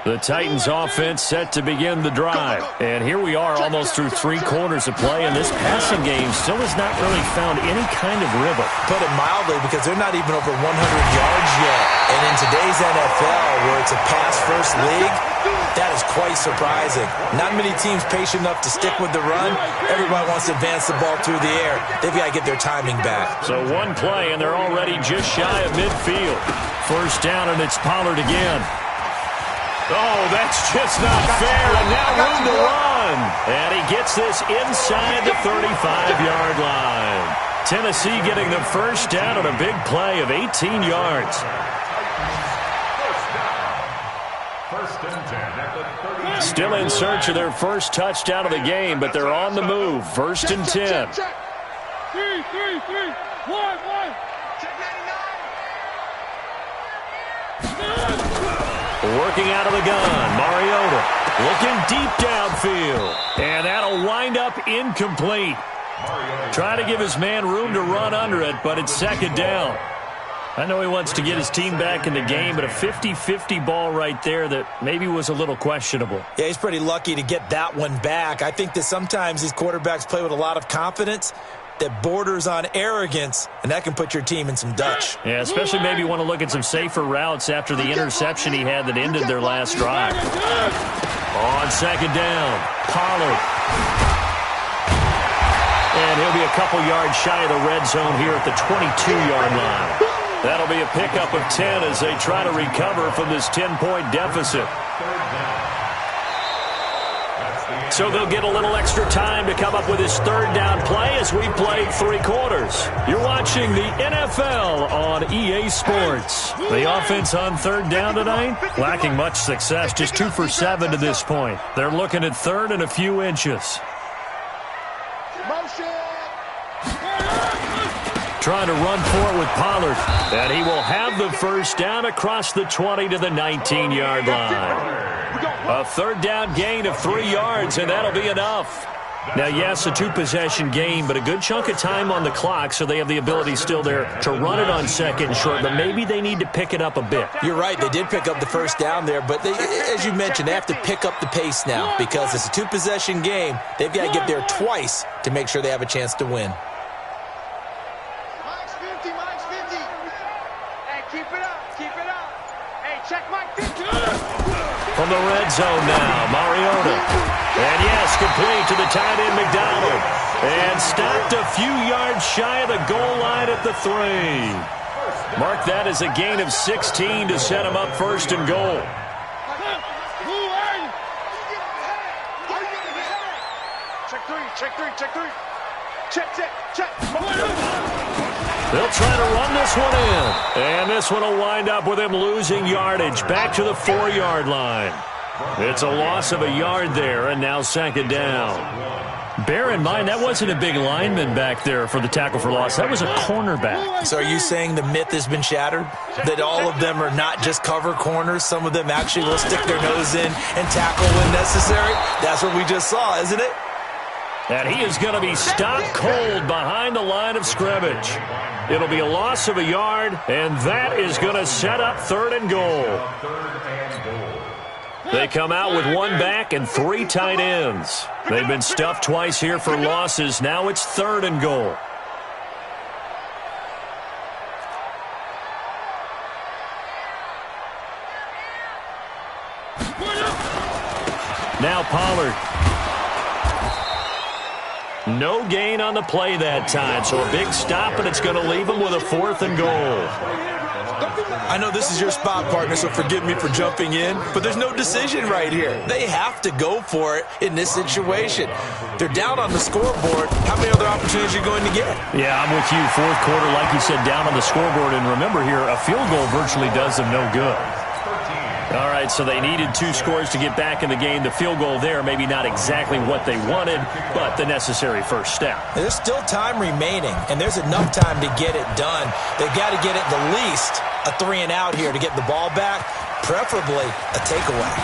The Titans offense set to begin the drive. And here we are almost through 3 quarters of play, and this passing game still has not really found any kind of rhythm. Put it mildly, because they're not even over 100 yards yet. And in today's NFL, where it's a pass-first league, that is quite surprising. Not many teams patient enough to stick with the run. Everybody wants to advance the ball through the air. They've got to get their timing back. So one play, and they're already just shy of midfield. First down, and it's Pollard again. Oh, that's just not fair, and now room to run. And he gets this inside the 35-yard line. Tennessee getting the first down on a big play of 18 yards. Still in search of their first touchdown of the game, but they're on the move. 1st and 10. 3, 1, 1. Working out of the gun, Mariota looking deep downfield. And that'll wind up incomplete. Trying to give his man room to run under it, but it's 2nd down. I know he wants to get his team back in the game, but a 50-50 ball right there that maybe was a little questionable. Yeah, he's pretty lucky to get that one back. I think that sometimes these quarterbacks play with a lot of confidence that borders on arrogance, and that can put your team in some Dutch. Yeah, especially maybe want to look at some safer routes after the interception he had that ended their last drive. On 2nd down, Pollard. And and he'll be a couple yards shy of the red zone here at the 22-yard line. That'll be a pickup of 10 as they try to recover from this 10-point deficit. So they'll get a little extra time to come up with his third down play as we played 3 quarters. You're watching the NFL on EA Sports. The offense on third down tonight, lacking much success, just 2 for 7 to this point. They're looking at third and a few inches. Trying to run for it with Pollard. And he will have the first down across the 20 to the 19-yard line. A third down gain of 3 yards, and that'll be enough. Now, yes, a 2-possession game, but a good chunk of time on the clock, so they have the ability still there to run it on second and short, but maybe they need to pick it up a bit. You're right. They did pick up the first down there, but as you mentioned, they have to pick up the pace now because it's a 2-possession game. They've got to get there twice to make sure they have a chance to win. From the red zone now, Mariota. And yes, complete to the tight end, McDonald. And stopped a few yards shy of the goal line at the 3. Mark that as a gain of 16 to set him up first and goal. Check. They'll try to run this one in. And this one will wind up with him losing yardage back to the 4-yard line. It's a loss of a yard there, and now second down. Bear in mind, that wasn't a big lineman back there for the tackle for loss. That was a cornerback. So are you saying the myth has been shattered? That all of them are not just cover corners? Some of them actually will stick their nose in and tackle when necessary? That's what we just saw, isn't it? And he is going to be stopped cold behind the line of scrimmage. It'll be a loss of a yard, and that is going to set up third and goal. They come out with 1 back and 3 tight ends. They've been stuffed twice here for losses. Now it's third and goal. Now Pollard. No gain on the play that time, so a big stop, and it's going to leave him with a 4th and goal. I know this is your spot, partner, so forgive me for jumping in, but there's no decision right here. They have to go for it in this situation. They're down on the scoreboard. How many other opportunities are you going to get? Yeah, I'm with you. 4th quarter, like you said, down on the scoreboard. And remember here, a field goal virtually does them no good. All right, so they needed 2 scores to get back in the game. The field goal there, maybe not exactly what they wanted, but the necessary first step. There's still time remaining, and there's enough time to get it done. They've got to get at the least a 3 and out here to get the ball back, preferably a takeaway.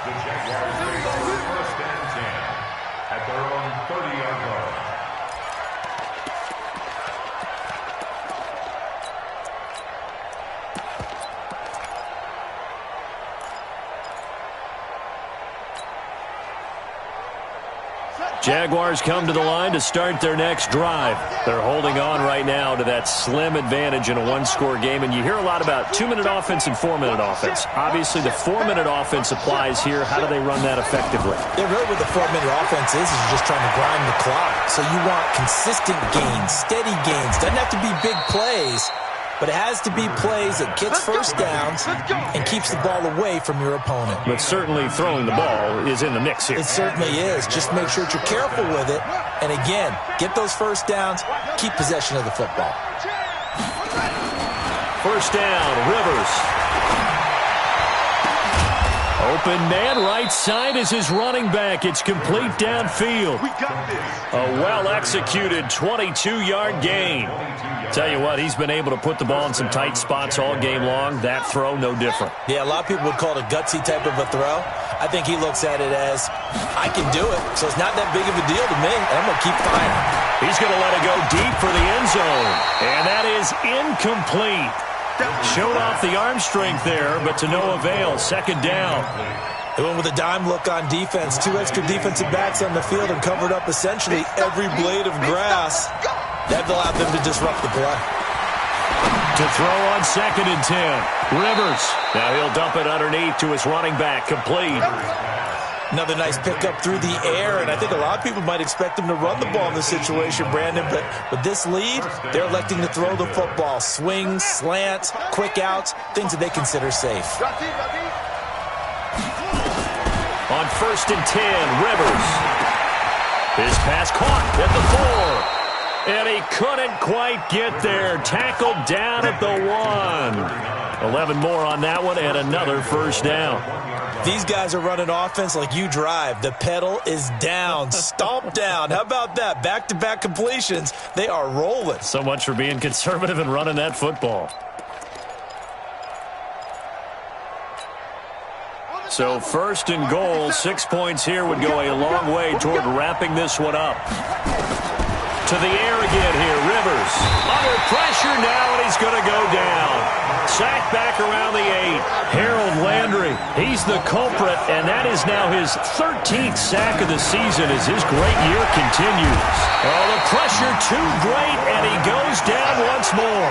The Jaguars take over first and 10 at their own 30-yard line. Jaguars come to the line to start their next drive. They're holding on right now to that slim advantage in a 1-score game, and you hear a lot about 2-minute offense and 4-minute offense. Obviously, the 4-minute offense applies here. How do they run that effectively? Yeah, really what the 4-minute offense is just trying to grind the clock. So you want consistent gains, steady gains. Doesn't have to be big plays, but it has to be plays that gets first downs and keeps the ball away from your opponent. But certainly throwing the ball is in the mix here. It certainly is. Just make sure that you're careful with it. And again, get those first downs, keep possession of the football. First down, Rivers. Open man, right side is his running back. It's complete downfield. A well-executed 22-yard gain. Tell you what, he's been able to put the ball in some tight spots all game long. That throw, no different. Yeah, a lot of people would call it a gutsy type of a throw. I think he looks at it as, I can do it, so it's not that big of a deal to me, and I'm going to keep firing. He's going to let it go deep for the end zone, and that is incomplete. Showed off the arm strength there, but to no avail. Second down. They went with a dime look on defense. 2 extra defensive backs on the field and covered up essentially every blade of grass. That allowed them to disrupt the play. To throw on second and 10. Rivers. Now he'll dump it underneath to his running back. Complete. Another nice pickup through the air, and I think a lot of people might expect them to run the ball in this situation, Brandon, but with this lead, they're electing to throw the football. Swings, slants, quick outs, things that they consider safe. On 1st and 10, Rivers. His pass caught at the 4, and he couldn't quite get there. Tackled down at the 1. 11 more on that one, and another first down. These guys are running offense like you drive. The pedal is down, stomp down. How about that? Back-to-back completions. They are rolling. So much for being conservative and running that football. So 1st and goal, 6 points here would go a long way toward wrapping this one up. To the air again here, Rivers. Under pressure now, and he's going to go down. Sacked back around the 8. Harold Landry, he's the culprit, and that is now his 13th sack of the season as his great year continues. Oh, the pressure too great, and he goes down once more.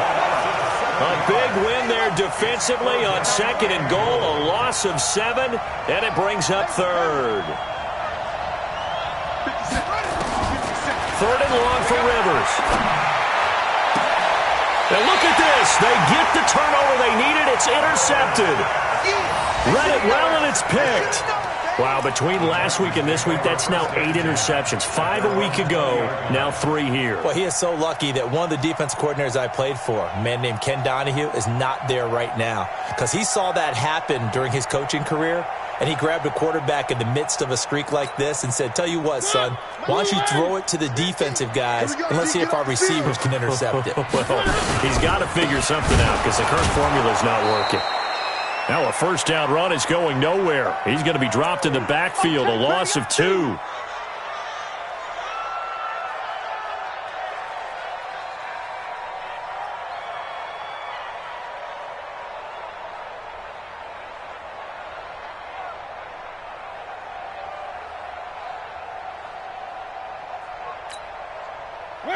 A big win there defensively on 2nd and goal, a loss of 7, and it brings up 3rd. 3rd and long for Rivers. And look at this. They get the turnover they needed. It's intercepted. Read it well, and it's picked. Wow, between last week and this week, that's now 8 interceptions. 5 a week ago, now 3 here. Well, he is so lucky that one of the defense coordinators I played for, a man named Ken Donahue, is not there right now. Because he saw that happen during his coaching career, and he grabbed a quarterback in the midst of a streak like this and said, tell you what, son, why don't you throw it to the defensive guys, and let's see if our receivers can intercept it. Well, he's got to figure something out because the current formula is not working. Now a first down run is going nowhere. He's going to be dropped in the backfield, a loss of 2.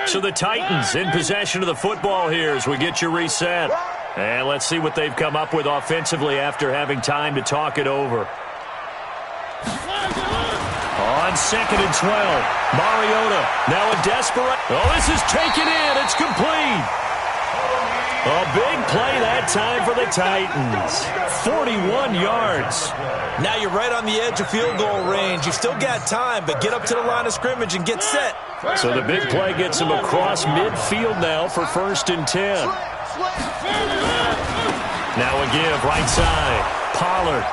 So the Titans in possession of the football here as we get you reset. And let's see what they've come up with offensively after having time to talk it over. On 2nd and 12, Mariota now a desperate. Oh, this is taken in. It's complete. A big play that time for the Titans. 41 yards. Now you're right on the edge of field goal range. You've still got time, but get up to the line of scrimmage and get set. So the big play gets him across midfield now for 1st and 10. Now a give right side. Pollard.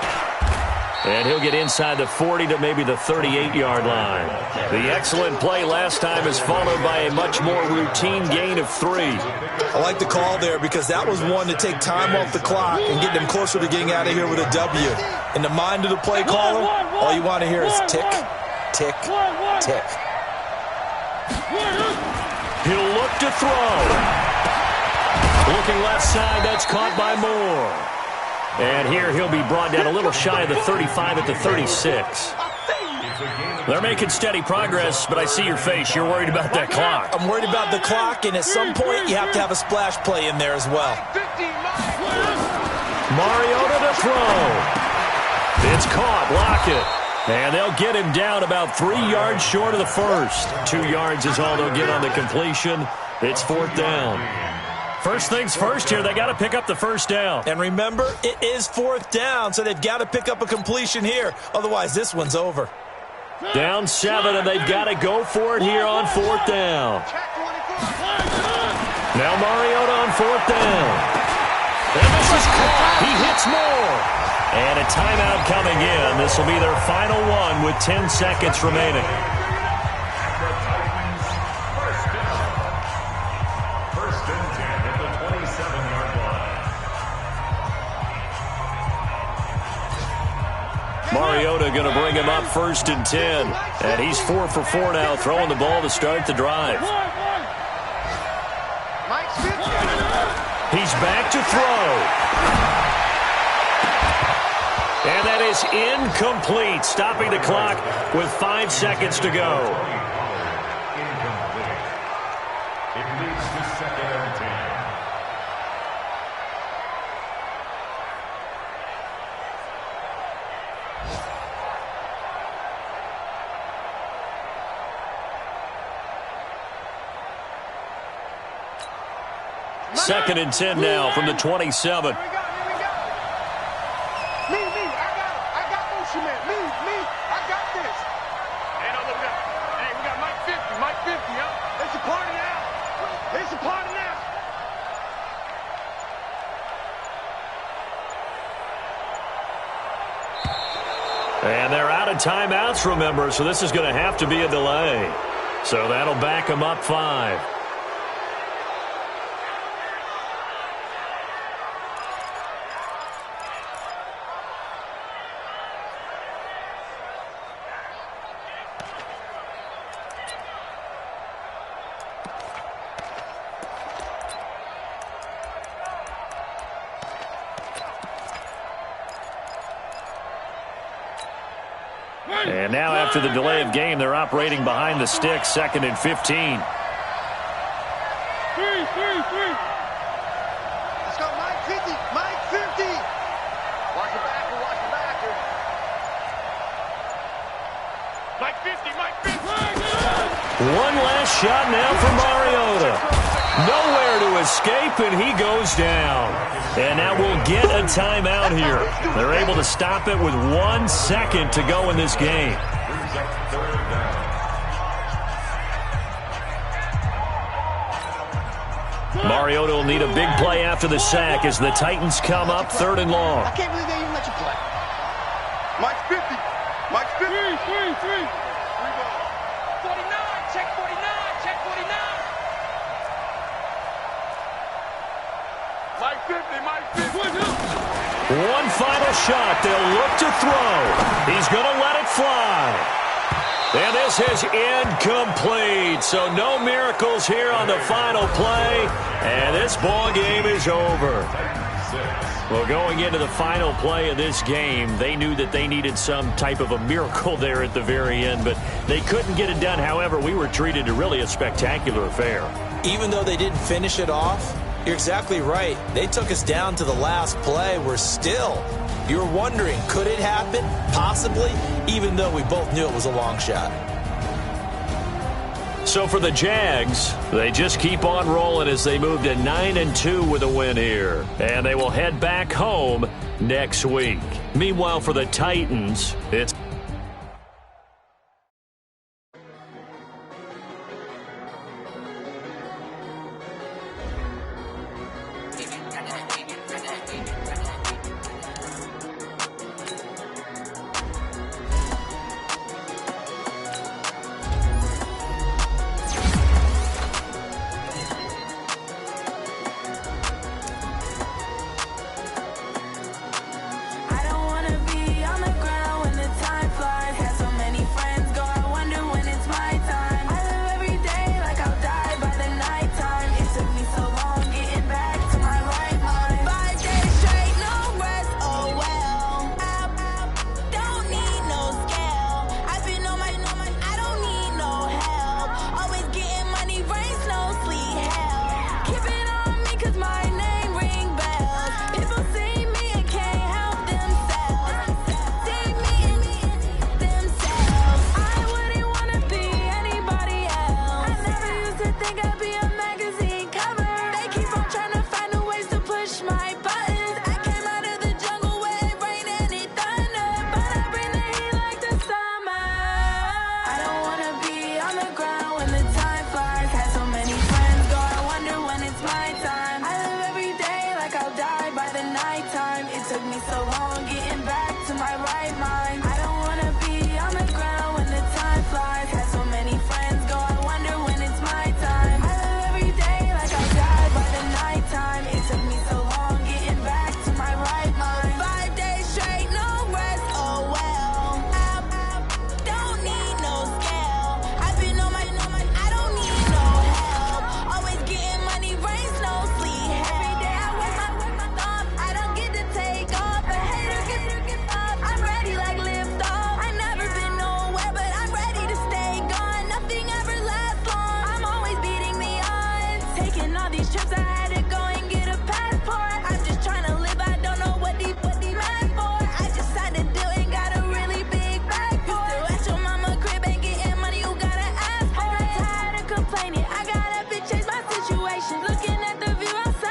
And he'll get inside the 40 to maybe the 38-yard line. The excellent play last time is followed by a much more routine gain of 3. I like the call there because that was one to take time off the clock and get them closer to getting out of here with a W. In the mind of the play caller, all you want to hear is tick, tick, tick. He'll look to throw. Looking left side, that's caught by Moore. And here he'll be brought down a little shy of the 35 at the 36. They're making steady progress, but I see your face. You're worried about that clock. I'm worried about the clock, and at some point you have to have a splash play in there as well. Mariota to throw. It's caught. Lockett. And they'll get him down about 3 yards short of the first. 2 yards is all they'll get on the completion. It's 4th down. First things first here, they got to pick up the first down. And remember, it is 4th down, so they've got to pick up a completion here. Otherwise, this one's over. Down 7, and they've got to go for it here on 4th down. Now Mariota on 4th down. And this is caught. He hits Moore. And a timeout coming in. This will be their final one with 10 seconds remaining. Mariota going to bring him up 1st and 10. And he's 4 for 4 now, throwing the ball to start the drive. He's back to throw. And that is incomplete, stopping the clock with 5 seconds to go. Incomplete. It leads to 2nd and 10. 2nd and 10 now from the 27. Me. I got motion, man. Me. I got this. Hey, no, look at that. Hey, we got Mike 50. Mike 50, huh? It's a party now. It's a party now. And they're out of timeouts, remember, so this is going to have to be a delay. So that'll back them up 5. And now after the delay of game, they're operating behind the sticks, 2nd and 15. Three. Let's go, Mike 50. Mike 50. Watch the backer. Mike 50. One last shot now for Mariota. Nowhere to escape, and he goes down. And now we'll get a timeout here. They're able to stop it with 1 second to go in this game. Mariota will need a big play after the sack as the Titans come up 3rd and long. I can't believe they even let you play. Mike 50. Mike 50. Three balls. 49. Check 49. Check 49. Mike 50. One final shot. They'll look to throw. He's going to let it fly. And this is incomplete. So no miracles here on the final play. And this ball game is over. Well, going into the final play of this game, they knew that they needed some type of a miracle there at the very end, but they couldn't get it done. However, we were treated to really a spectacular affair. Even though they didn't finish it off, you're exactly right. They took us down to the last play. You're wondering, could it happen? Possibly, even though we both knew it was a long shot. So for the Jags, they just keep on rolling as they move to 9-2 with a win here. And they will head back home next week. Meanwhile, for the Titans, it's I got up and changed my situation. Looking at the view outside.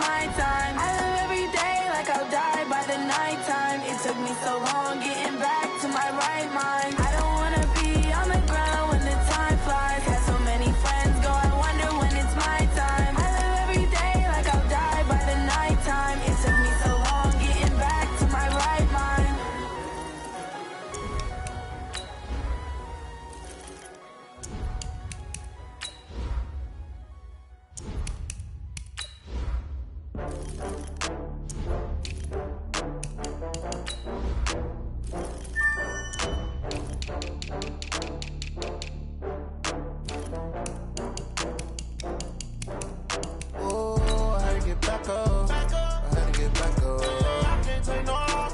my time. I live every day like I'll die by the nighttime. It took me so long getting back to my right mind. I don't wanna be on the ground when the time flies. Had so many friends go, I wonder when it's my time. I live every day like I'll die by the nighttime. It took me so long getting back to my right mind. Oh, I had to get back up. I had to get back up. I can't take no loss.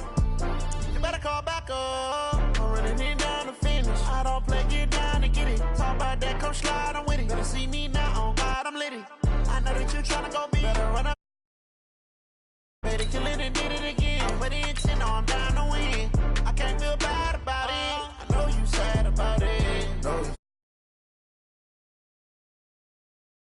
You better call back up. I'm running it down to finish. I don't play, get down to get it. Talk about that, come slide, I'm with it. Better see me now, on God, I'm litty. I know that you tryna go be. Better run up.